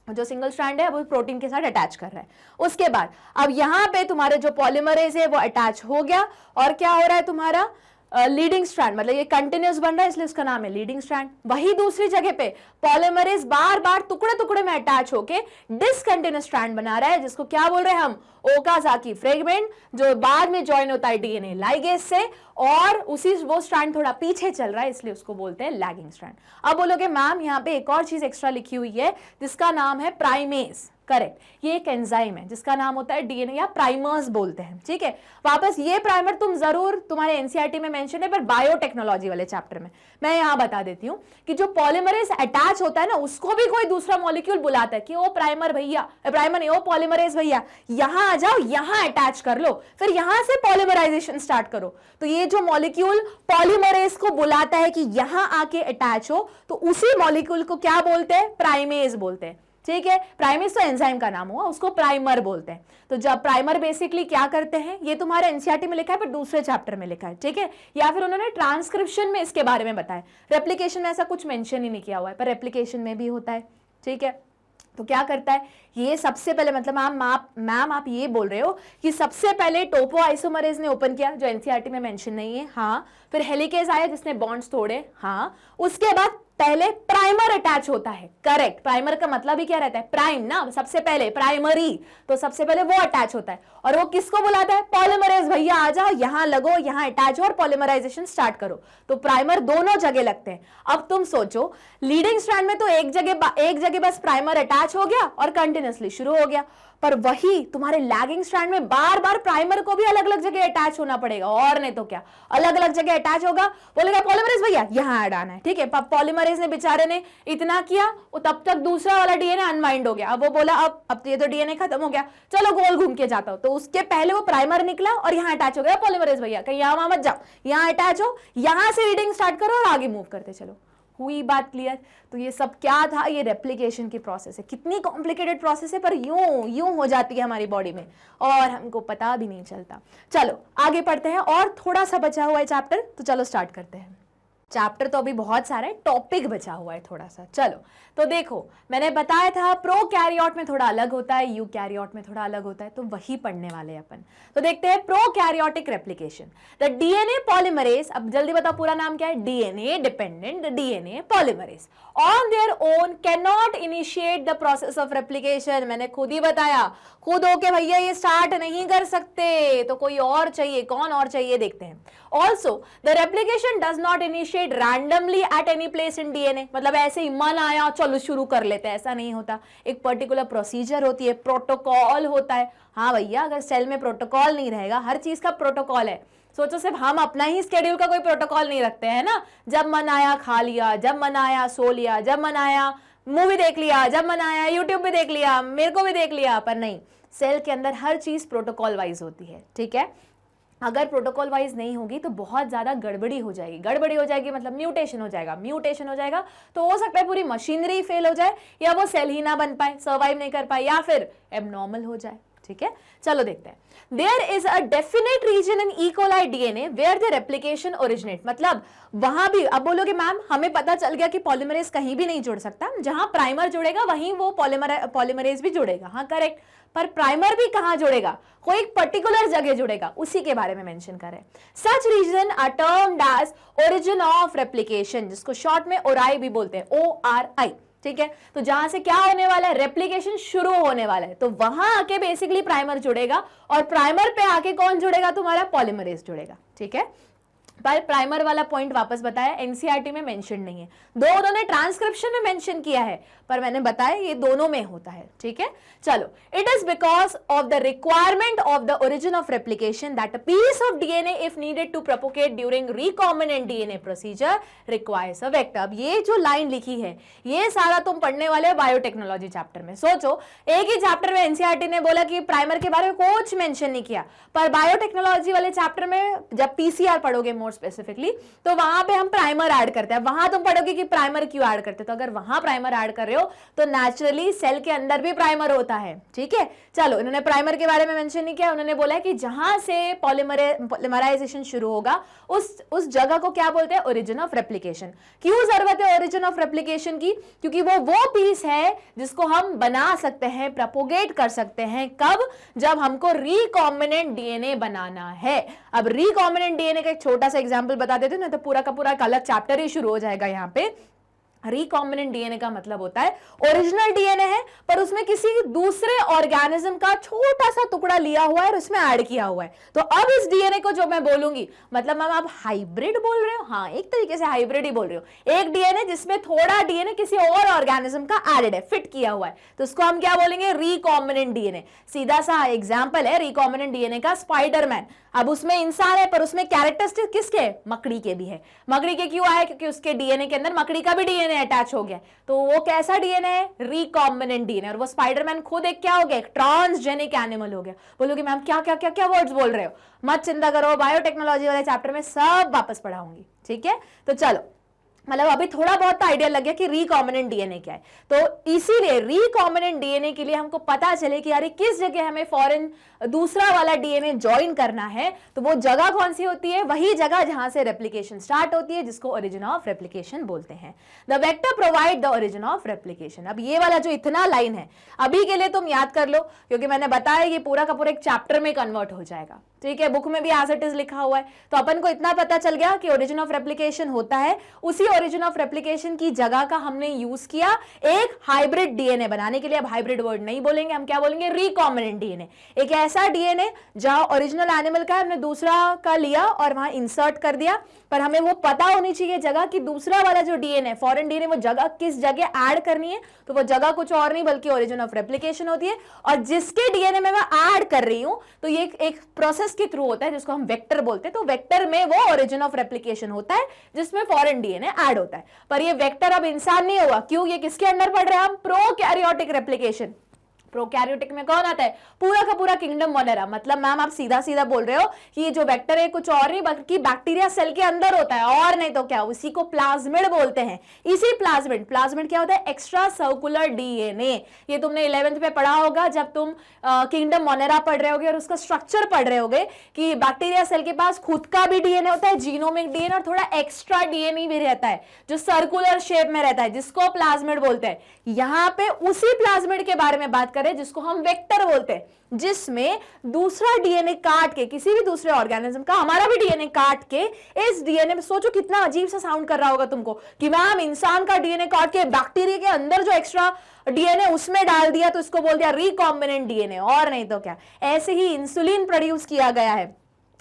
जो सिंगल स्ट्रैंड है वो प्रोटीन के साथ अटैच कर रहा है। उसके बाद अब यहां पे तुम्हारे जो पॉलीमरेज है वो अटैच हो गया और क्या हो रहा है तुम्हारा लीडिंग स्ट्रैंड, मतलब ये कंटिन्यूस बन रहा है इसलिए इसका नाम है लीडिंग स्ट्रैंड। वही दूसरी जगह पे पॉलीमरेज बार बार टुकड़े टुकड़े में अटैच होके डिसकंटिन्यूस स्ट्रैंड बना रहा है, जिसको क्या बोल रहे हैं हम? ओकाजाकी फ्रेगमेंट, जो बाद में ज्वाइन होता है डीएनए लाइगेज से और उसी वो स्ट्रैंड थोड़ा पीछे चल रहा है इसलिए उसको बोलते हैं लैगिंग स्ट्रैंड। अब बोलोगे मैम यहाँ पे एक और चीज एक्स्ट्रा लिखी हुई है जिसका नाम है प्राइमेज। करेक्ट, ये एक एंजाइम है जिसका नाम होता है डीएनए या प्राइमर्स बोलते हैं। ठीक है, वापस ये प्राइमर तुम जरूर तुम्हारे एनसीईआरटी में मेंशन है, पर बायोटेक्नोलॉजी वाले चैप्टर में मैं यहां बता देती हूं कि जो पॉलीमरेज अटैच होता है ना उसको भी कोई दूसरा मॉलिक्यूल बुलाता है कि ओ प्राइमर भैया, प्राइमर नहीं, ओ पॉलीमरेज भैया यहां आ जाओ, यहां अटैच कर लो, फिर यहां से पॉलीमराइजेशन स्टार्ट करो। तो ये जो मॉलिक्यूल पॉलीमरेज को बुलाता है कि यहां आके अटैच हो, तो उसी मॉलिक्यूल को क्या बोलते हैं? प्राइमेज बोलते हैं। ठीक है, प्राइमेज तो एंजाइम का नाम हुआ, उसको प्राइमर बोलते हैं। तो जब प्राइमर बेसिकली क्या करते हैं, ये तुम्हारे एनसीईआरटी में लिखा है पर दूसरे चैप्टर में लिखा है। ठीक है, या फिर उन्होंने ट्रांसक्रिप्शन में इसके बारे में बताया, रेप्लिकेशन में ऐसा कुछ मेंशन ही नहीं किया हुआ है, पर रेप्लिकेशन में भी होता है। ठीक है, तो क्या करता है ये? सबसे पहले मतलब मैम आप ये बोल रहे हो कि सबसे पहले टोपोआइसोमरेज ने ओपन किया जो एनसीईआरटी में मेंशन नहीं है, हाँ। फिर हेलिकेज आया जिसने बॉन्ड्स तोड़े, हाँ। उसके बाद पहले प्राइमर अटैच होता है। करेक्ट, प्राइमर का मतलब ही क्या रहता है? प्राइम ना, सबसे पहले प्राइमरी, तो सबसे पहले वो अटैच होता है और वो किसको बुलाता है? पॉलीमरेज भैया आ जाओ, यहां लगो, यहां अटैच हो और पॉलीमराइजेशन स्टार्ट करो। तो प्राइमर दोनों जगह लगते हैं। अब तुम सोचो लीडिंग स्ट्रैंड में तो एक जगह बस प्राइमर अटैच हो गया और कंटिन्यूअसली शुरू हो गया, पर वही तुम्हारे लैगिंग स्ट्रैंड में बार बार प्राइमर को भी अलग अलग जगह अटैच होना पड़ेगा, और नहीं तो क्या अलग अलग जगह अटैच होगा। बोलेगा पॉलीमरेज भैया यहां ऐड आना है। ठीक है, पॉलीमरेज ने बेचारे ने इतना किया, वो तब तक दूसरा वाला डीएनए अनवाइंड हो गया। अब वो बोला अब ये तो डीएनए खत्म हो गया, चलो गोल घूम के जाता हूं। तो उसके पहले वो प्राइमर निकला और यहां अटैच हो गया पॉलीमरेज भैया, कहीं यहां मत जाओ, यहां अटैच हो, यहां से रीडिंग स्टार्ट करो और आगे मूव करते चलो। हुई बात क्लियर? तो ये सब क्या था? ये रेप्लिकेशन की प्रोसेस है। कितनी कॉम्प्लिकेटेड प्रोसेस है, पर यूं हो जाती है हमारी बॉडी में और हमको पता भी नहीं चलता। चलो आगे पढ़ते हैं, और थोड़ा सा बचा हुआ है चैप्टर, तो चलो स्टार्ट करते हैं। चैप्टर तो अभी बहुत सारा है, टॉपिक बचा हुआ है थोड़ा सा। चलो तो देखो, मैंने बताया था प्रोकैरियोट में थोड़ा अलग होता है, यूकैरियोट में थोड़ा अलग होता है, तो वही पढ़ने वाले हैं अपन। तो देखते हैं prokaryotic replication. The DNA polymerase, अब जल्दी बताओ पूरा नाम क्या है? DNA dependent DNA polymerase on their own can not initiate the process of replication. मैंने खुद ही बताया, खुद होके भैया ये स्टार्ट नहीं कर सकते, तो कोई और चाहिए। कौन और चाहिए? देखते हैं। Also the replication does not initiate randomly at any place in DNA, मतलब ऐसे ही मन आया चलो शुरू कर लेते हैं, ऐसा नहीं होता। एक पर्टिकुलर प्रोसीजर होती है, प्रोटोकॉल होता है। हाँ भैया, अगर सेल में प्रोटोकॉल नहीं रहेगा, हर चीज का प्रोटोकॉल है। सोचो सिर्फ हम अपना ही स्केड्यूल का कोई प्रोटोकॉल नहीं रखते हैं ना, जब मन आया खा लिया, जब मन आया सो लिया, जब मन आया मूवी देख लिया, जब मन आया यूट्यूब भी देख लिया, मेरे को भी देख लिया। पर नहीं, सेल के अंदर हर चीज प्रोटोकॉल वाइज होती है। ठीक है, अगर प्रोटोकॉल वाइज नहीं होगी तो बहुत ज्यादा गड़बड़ी हो जाएगी। गड़बड़ी हो जाएगी मतलब म्यूटेशन हो जाएगा, म्यूटेशन हो जाएगा तो हो सकता है पूरी मशीनरी फेल हो जाए, या वो सेल ही ना बन पाए, सर्वाइव नहीं कर पाए, या फिर एबनॉर्मल हो जाए। ठीक है, चलो देखते हैं। There is a definite region in E coli DNA where the replication originate, मतलब वहां भी। अब बोलोगे मैम हमें पता चल गया कि पॉलीमरेज कहीं भी नहीं जुड़ सकता, जहां प्राइमर जुड़ेगा वहीं वो पॉलीमरेज भी जुड़ेगा। हाँ करेक्ट, पर प्राइमर भी कहां जुड़ेगा? कोई एक पर्टिकुलर जगह जुड़ेगा, उसी के बारे में मेंशन कर रहे हैं। Such region are termed as origin of replication, जिसको शॉर्ट में ओराई भी बोलते हैं, ORI। ठीक है, तो जहां से क्या होने वाला है? रेप्लिकेशन शुरू होने वाला है, तो वहां आके बेसिकली प्राइमर जुड़ेगा और प्राइमर पे आके कौन जुड़ेगा? तुम्हारा पॉलीमरेज जुड़ेगा। ठीक है, पर प्राइमर वाला पॉइंट वापस बताया, एनसीईआरटी में मेंशन नहीं है। दो उन्होंने ट्रांसक्रिप्शन में मेंशन किया है, पर मैंने बताया ये दोनों में होता है, ठीक है। चलो, it is because of the requirement of the origin of replication that a piece of DNA if needed to propagate during recombinant DNA procedure requires a vector. अब ये जो लाइन लिखी है ये सारा तुम पढ़ने वाले हो बायोटेक्नोलॉजी चैप्टर में। सोचो, एक ही चैप्टर में एनसीईआरटी ने बोला कि प्राइमर के बारे में कुछ मेंशन नहीं किया, पर बायोटेक्नोलॉजी वाले चैप्टर में जब पीसीआर पढ़ोगे मोर स्पेसिफिकली, तो वहां पे हम प्राइमर ऐड करते हैं। वहां तुम पढ़ोगे कि प्राइमर क्यों ऐड करते, तो अगर वहां प्राइमर ऐड कर रहे हो तो नेचुरली सेल के अंदर भी प्राइमर होता है, ठीक है। चलो, इन्होंने प्राइमर के बारे में मेंशन नहीं किया, उन्होंने बोला कि जहां से पॉलीमराइजेशन शुरू होगा उस जगह को क्या बोलते हैं, ओरिजिन ऑफ रेप्लिकेशन। क्यों जरूरत है ओरिजिन ऑफ रेप्लिकेशन की, क्योंकि वो पीस है जिसको हम बना सकते हैं, प्रोपोगेट कर सकते हैं। कब? जब हमको रिकॉम्बिनेंट डीएनए बनाना है। अब रिकॉम्बिनेंट डीएनए का एक छोटा सा एग्जांपल बता देते हैं ना, तो पूरा का पूरा एक अलग चैप्टर ही शुरू हो जाएगा। यहाँ पे रिकॉम्बिनेंट डीएनए का मतलब होता है ओरिजिनल डीएनए है, पर उसमें किसी दूसरे ऑर्गेनिज्म का छोटा सा टुकड़ा लिया हुआ है और उसमें ऐड किया हुआ है। तो अब इस डीएनए को जो मैं बोलूंगी, मतलब मैम आप हाइब्रिड बोल रहे हो? हाँ, एक तरीके से हाइब्रिड ही बोल रहे हो। एक डीएनए जिसमें थोड़ा डीएनए किसी और ऑर्गेनिज्म का एडेड है, फिट किया हुआ है, तो उसको हम क्या बोलेंगे, रिकॉम्बिनेंट डीएनए। सीधा सा एग्जाम्पल है रिकॉम्बिनेंट डीएनए का स्पाइडरमैन। अब उसमें इंसान है, पर उसमें कैरेक्टरिस्टिक किसके? मकड़ी के भी है। मकड़ी के क्यों आए? क्योंकि उसके डीएनए के अंदर मकड़ी का भी डीएनए अटैच हो गया। तो वो कैसा डीएनए है? Recombinant DNA. और वो स्पाइडरमैन खुद एक क्या हो गया? एक ट्रांसजेनिक एनिमल हो गया। बोलोगे मैम क्या क्या क्या क्या वर्ड्स बोल रहे हो? मत चिंता करो, बायोटेक्नोलॉजी वाले चैप्टर में सब वापस पढ़ाऊंगी, ठीक है। तो चलो, मतलब अभी थोड़ा बहुत आइडिया लग गया कि रिकॉम्बिनेंट डीएनए क्या है। तो इसीलिए रिकॉम्बिनेंट डीएनए के लिए हमको पता चले कि यार किस जगह हमें फॉरेन दूसरा वाला डीएनए ज्वाइन करना है, तो वो जगह कौन सी होती है? वही जगह जहां से रेप्लिकेशन स्टार्ट होती है, जिसको ओरिजिन ऑफ रेप्लिकेशन बोलते हैं। The vector provide the origin of replication. अब ये वाला जो इतना लाइन है, अभी के लिए तुम याद कर लो, क्योंकि मैंने बताया ये पूरा का पूरा एक चैप्टर में कन्वर्ट हो जाएगा, ठीक है। बुक में भी एज इट इज लिखा हुआ है, तो अपन को इतना पता चल गया कि ओरिजिन ऑफ रेप्लिकेशन होता है। उसी ओरिजिन ऑफ रेप्लिकेशन की जगह का हमने यूज किया एक हाइब्रिड डीएनए बनाने के लिए। अब हाइब्रिड वर्ड नहीं बोलेंगे, हम क्या बोलेंगे? Recombinant DNA. एक ऐसा डीएनए जहां ओरिजिनल एनिमल का हमने दूसरा का लिया और वहां इंसर्ट कर दिया, पर हमें वो पता होनी चाहिए जगह कि दूसरा वाला जो डीएनए, फॉरेन डीएनए, वो जगह किस जगह ऐड करनी है। तो वो जगह कुछ और नहीं बल्कि ओरिजिन ऑफ रेप्लिकेशन होती है। और जिसके डीएनए में मैं ऐड कर रही हूं, तो ये एक प्रोसेस के थ्रू होता है जिसको हम वेक्टर बोलते हैं। तो वेक्टर में वो ओरिजिन ऑफ रेप्लिकेशन होता है जिसमें फॉरेन डीएनए ऐड होता है। पर ये वेक्टर अब इंसान नहीं हुआ, क्यों? ये किसके अंडर पड़ रहा है? हम प्रोकैरियोटिक रेप्लिकेशन। प्रोकैरियोटिक में कौन आता है? पूरा का पूरा किंगडम मोनेरा। मतलब मैम आप सीधा सीधा बोल रहे हो कि ये जो वेक्टर है कुछ और नहीं बल्कि बैक्टीरिया सेल के अंदर होता है, और नहीं तो क्या? उसी को प्लाज्मिड बोलते हैं। इसी प्लाज्मिड क्या होता है? Extra circular DNA. ये तुमने 11th में पढ़ा होगा जब तुम किंगडम मोनेरा पढ़ रहे होगे और उसका स्ट्रक्चर पढ़ रहे होगे कि बैक्टीरिया सेल के पास खुद का भी डीएनए होता है, जीनोमिक डीएनए, और थोड़ा एक्स्ट्रा डीएनए भी रहता है जो सर्कुलर शेप में रहता है, जिसको प्लाज्मिड बोलते हैं। यहां पे उसी प्लाज्मिड के बारे में बात करें जिसको हम वेक्टर बोलते हैं, जिसमें दूसरा डीएनए काट के, किसी भी दूसरे ऑर्गेनिज्म का हमारा भी डीएनए काट के इस डीएनए में, सोचो कितना अजीब सा साउंड कर रहा होगा तुमको कि मैम इंसान का डीएनए काट के बैक्टीरिया के अंदर जो एक्स्ट्रा डीएनए उसमें डाल दिया, तो इसको बोल दिया रिकॉम्बिनेंट डीएनए, और नहीं तो क्या। ऐसे ही इंसुलिन प्रोड्यूस किया गया है,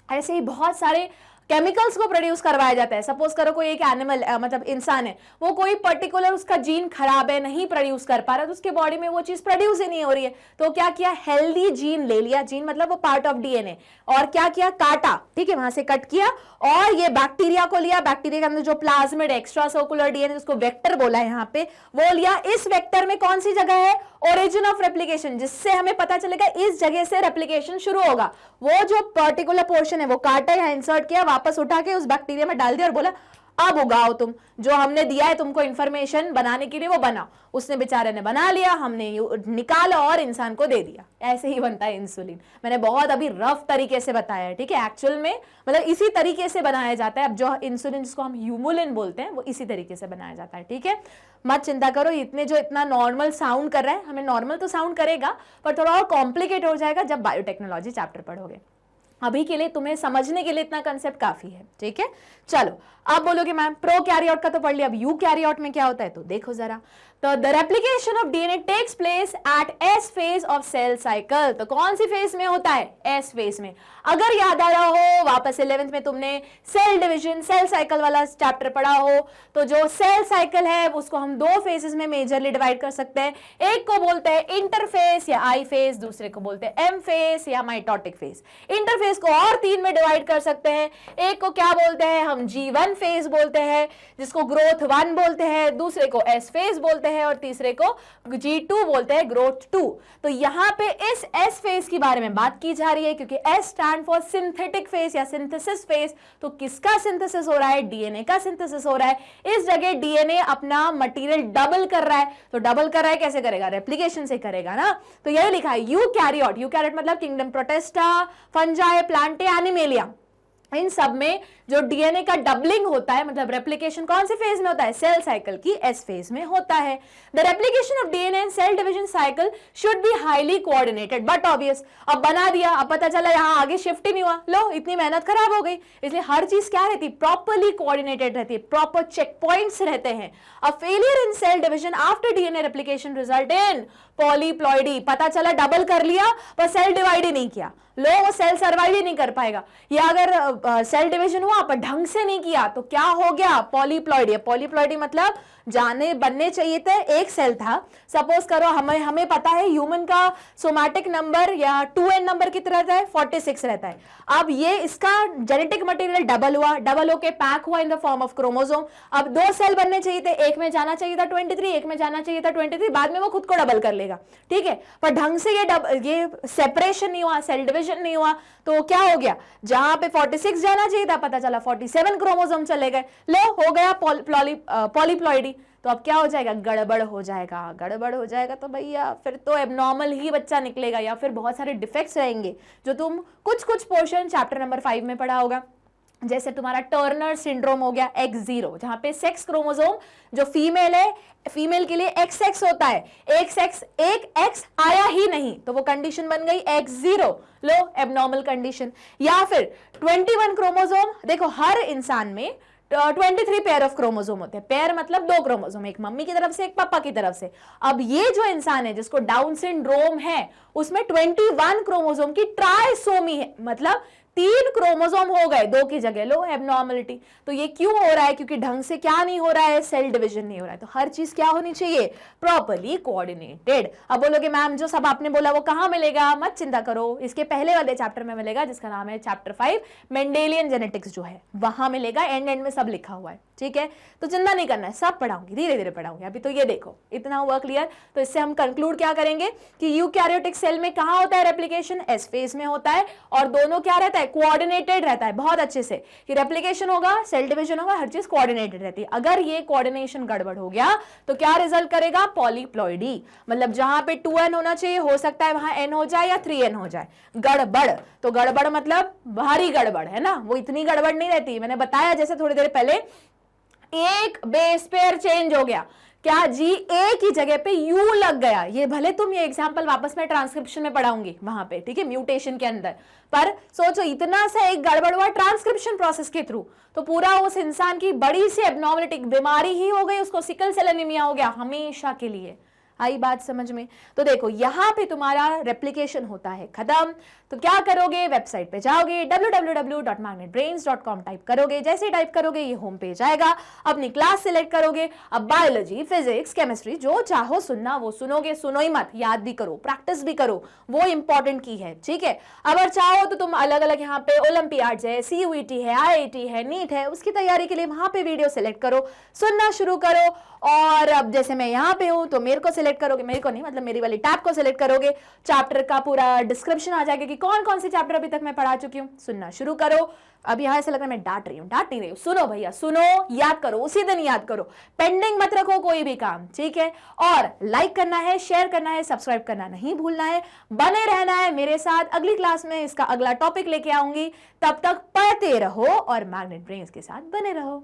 ऐसे ही बहुत सारे केमिकल्स को प्रोड्यूस करवाया जाता है। सपोज करो कोई एक एनिमल मतलब इंसान है, वो कोई पर्टिकुलर उसका जीन खराब है, नहीं प्रोड्यूस कर पा रहा, तो उसके बॉडी में वो चीज प्रोड्यूस ही नहीं हो रही है, तो क्या किया? हेल्दी जीन ले लिया, जीन मतलब वो पार्ट ऑफ डीएनए, और क्या किया? काटा, ठीक है, वहां से कट किया, और ये बैक्टीरिया को लिया, बैक्टीरिया के अंदर जो प्लाज्मिड एक्स्ट्रा सर्कुलर डीएनए, जिसको वेक्टर बोला है यहाँ पे, वो लिया। इस वेक्टर में कौन सी जगह है? ओरिजिन ऑफ रेप्लिकेशन, जिससे हमें पता चलेगा इस जगह से रेप्लिकेशन शुरू होगा। वो जो पर्टिकुलर पोर्शन है वो काटा, यहाँ इंसर्ट किया, वापस उठा के उस बैक्टीरिया में डाल दिया और बोला अब उगाओ तुम, जो हमने दिया है तुमको इंफॉर्मेशन बनाने के लिए वो बनाओ। उसने बेचारे ने बना लिया, हमने निकाला और इंसान को दे दिया। ऐसे ही बनता है इंसुलिन। मैंने बहुत अभी रफ तरीके से बताया है, ठीक है। एक्चुअल में मतलब इसी तरीके से बनाया जाता है। अब जो इंसुलिन जिसको हम ह्यूमुलिन बोलते हैं वो इसी तरीके से बनाया जाता है, ठीक है। मत चिंता करो, इतना नॉर्मल साउंड कर रहा है, हमें नॉर्मल तो साउंड करेगा पर थोड़ा और कॉम्प्लिकेट हो जाएगा जब बायोटेक्नोलॉजी चैप्टर पढ़ोगे। अभी के लिए तुम्हें समझने के लिए इतना कंसेप्ट काफी है, ठीक है। चलो अब बोलोगे मैम प्रोकैरियोट का तो पढ़ लिया, अब यूकैरियोट में क्या होता है तो देखो जरा। तो the replication of DNA takes place at S phase of cell cycle. तो कौन सी फेज में होता है, एस फेज में। अगर याद आ रहा हो वापस 11th में तुमने सेल डिवीजन सेल साइकिल वाला चैप्टर पढ़ा हो, तो जो सेल साइकिल है उसको हम दो फेजेस में मेजरली डिवाइड कर सकते हैं। एक को बोलते हैं इंटरफेस या आई फेज, दूसरे को बोलते हैं एम फेज या माइटोटिक फेज। इंटरफेस को और तीन में डिवाइड कर सकते हैं। एक को क्या बोलते हैं हम G1 फेज बोलते हैं, जिसको ग्रोथ 1 बोलते हैं, दूसरे को एस फेज बोलते हैं और तीसरे को G2 बोलते हैं, ग्रोथ 2। तो यहां पे इस एस फेज के बारे में बात की जा रही है क्योंकि S stand for synthetic phase या सिंथेसिस फेज। तो किसका सिंथेसिस हो रहा है, डीएनए का सिंथेसिस हो रहा है। इस जगह डीएनए अपना मटेरियल डबल कर रहा है। तो डबल कर रहा है कैसे करेगा, रेप्लिकेशन से करेगा ना। तो यही लिखा है यूकैरियोट। यूकैरियोट मतलब kingdom protista, fungi, plantae, animalia, इन सब में जो डीएनए का डबलिंग होता है, मतलब रेप्लिकेशन कौन से फेज में होता है, सेल साइकिल की एस फेज में होता है। The replication of DNA in cell division cycle should be highly coordinated but obvious. अब बना दिया, अब पता चला यहां आगे शिफ्ट ही नहीं हुआ, लो इतनी मेहनत खराब हो गई। इसलिए हर चीज क्या रहती है, प्रॉपरली कोऑर्डिनेटेड रहती है, प्रॉपर चेक पॉइंट्स रहते हैं। A failure in cell division after DNA replication result in polyploidy. पता चला डबल कर लिया पर सेल डिवाइड ही नहीं किया, लो वो सेल सर्वाइव ही नहीं कर पाएगा। या अगर सेल डिवीजन हुआ पर ढंग से नहीं किया तो क्या हो गया, पॉलीप्लॉइडी। पॉलीप्लॉइडी मतलब जाने बनने चाहिए थे एक सेल था। सपोज करो हमें पता है ह्यूमन का सोमैटिक नंबर या 2n नंबर कितना रहता है, 46 रहता है। अब ये इसका जेनेटिक मटेरियल डबल हुआ, डबल होके पैक हुआ इन द फॉर्म ऑफ क्रोमोसोम। अब दो सेल बनने चाहिए थे, एक में जाना चाहिए था 23, एक में जाना चाहिए था 23, बाद में वो खुद को डबल कर लेगा, ठीक है। पर ढंग से ये सेपरेशन नहीं हुआ, सेल डिवीजन नहीं हुआ, तो क्या हो गया, जहां पे 46 जाना चाहिए था पता चला 47 क्रोमोसोम चले गए, लो हो गया पॉलीप्लॉइडी। तो अब क्या हो जाएगा, गड़बड़ हो जाएगा। गड़बड़ हो जाएगा तो भैया फिर तो एबनॉर्मल ही बच्चा निकलेगा या फिर बहुत सारे डिफेक्ट्स रहेंगे जो तुम कुछ पोर्शन चैप्टर नंबर 5 में पढ़ा होगा। जैसे तुम्हारा टर्नर सिंड्रोम हो गया X0, जहां पे सेक्स क्रोमोसोम जो फीमेल है, फीमेल के लिए XX होता है, एक X आया ही नहीं तो वो कंडीशन बन गई X0, लो एबनॉर्मल कंडीशन। या फिर 21 क्रोमोसोम, देखो हर इंसान में 23 पेयर ऑफ क्रोमोसोम होते हैं। पेयर मतलब दो क्रोमोसोम, एक मम्मी की तरफ से एक पापा की तरफ से। अब ये जो इंसान है जिसको डाउन सिंड्रोम है उसमें 21 क्रोमोसोम की ट्राइसोमी है, मतलब 3 क्रोमोसोम हो गए, 2 की जगह, लो एबनॉर्मलिटी। तो ये क्यों हो रहा है, क्योंकि ढंग से क्या नहीं हो रहा है, सेल डिवीजन नहीं हो रहा है। तो हर चीज क्या होनी चाहिए, प्रॉपर्ली कोऑर्डिनेटेड। अब बोलोगे मैम जो सब आपने बोला वो कहां मिलेगा, मत चिंता करो, इसके पहले वाले चैप्टर में मिलेगा जिसका नाम है चैप्टर 5 मेंडेलियन जेनेटिक्स, जो है वहां मिलेगा। एंड में सब लिखा हुआ है, ठीक है। तो चिंता नहीं करना है, सब पढ़ाऊंगी, धीरे धीरे पढ़ाऊंगी। अभी तो ये देखो इतना हुआ क्लियर। तो इससे हम कंक्लूड क्या करेंगे कि यूकैरियोटिक सेल में कहां होता है रेप्लिकेशन, एस फेज में होता है, और दोनों क्या रहता है, कोऑर्डिनेटेड रहता है बहुत अच्छे से, कि रेप्लिकेशन होगा, सेल डिवीजन होगा, हर चीज कोऑर्डिनेटेड रहती है। अगर ये कोऑर्डिनेशन गड़बड़ हो गया तो क्या रिजल्ट करेगा, पॉलीप्लॉइडी। मतलब जहां पे 2n होना चाहिए हो सकता है वहां n हो जाए या 3n हो जाए, गड़बड़। तो गड़बड़ मतलब भारी गड़बड़ है ना, वो इतनी गड़बड़ नहीं रहती। मैंने बताया जैसे थोड़ी देर पहले, एक बेस पेयर चेंज हो गया, क्या जी ए की जगह पे यू लग गया। ये भले तुम ये एग्जांपल वापस मैं ट्रांसक्रिप्शन में पढ़ाऊंगी वहां पे, ठीक है, म्यूटेशन के अंदर। पर सोचो इतना सा एक गड़बड़ हुआ ट्रांसक्रिप्शन प्रोसेस के थ्रू, तो पूरा उस इंसान की बड़ी सी एबनॉर्मलिटी बीमारी ही हो गई, उसको सिकल सेल एनीमिया हो गया हमेशा के लिए। आई बात समझ में। तो देखो यहां पे तुम्हारा रेप्लिकेशन होता है खत्म। तो क्या करोगे, वेबसाइट पे जाओगे, www.magnetbrains.com टाइप करोगे। जैसे ही टाइप करोगे ये होम पेज आएगा, अपनी क्लास सिलेक्ट करोगे। अब बायोलॉजी, फिजिक्स, केमिस्ट्री जो चाहो सुनना वो सुनोगे, सुनो ही मत, याद भी करो, प्रैक्टिस भी करो, वो इंपॉर्टेंट की है, ठीक है। अगर चाहो तो तुम अलग अलग यहाँ पे ओलंपियाड्स है, CUET है, IIT है, नीट है, उसकी तैयारी के लिए वहां पे वीडियो सिलेक्ट करो, सुनना शुरू करो। और अब जैसे मैं यहाँ पे हूँ तो मेरे को सिलेक्ट करोगे, मेरे को नहीं मतलब मेरी वाली टैब को सिलेक्ट करोगे, चैप्टर का पूरा डिस्क्रिप्शन आ जाएगा कि कौन कौन से चैप्टर अभी तक मैं पढ़ा चुकी हूँ, सुनना शुरू करो। अब यहाँ ऐसा लग रहा है मैं डांट रही हूँ, डांट नहीं रही हूँ, सुनो भैया सुनो, याद करो, उसी दिन याद करो, पेंडिंग मत रखो कोई भी काम, ठीक है। और लाइक करना है, शेयर करना है, सब्सक्राइब करना नहीं भूलना है, बने रहना है मेरे साथ। अगली क्लास में इसका अगला टॉपिक लेके आऊंगी, तब तक पढ़ते रहो और मैग्नेट ब्रेन्स के साथ बने रहो।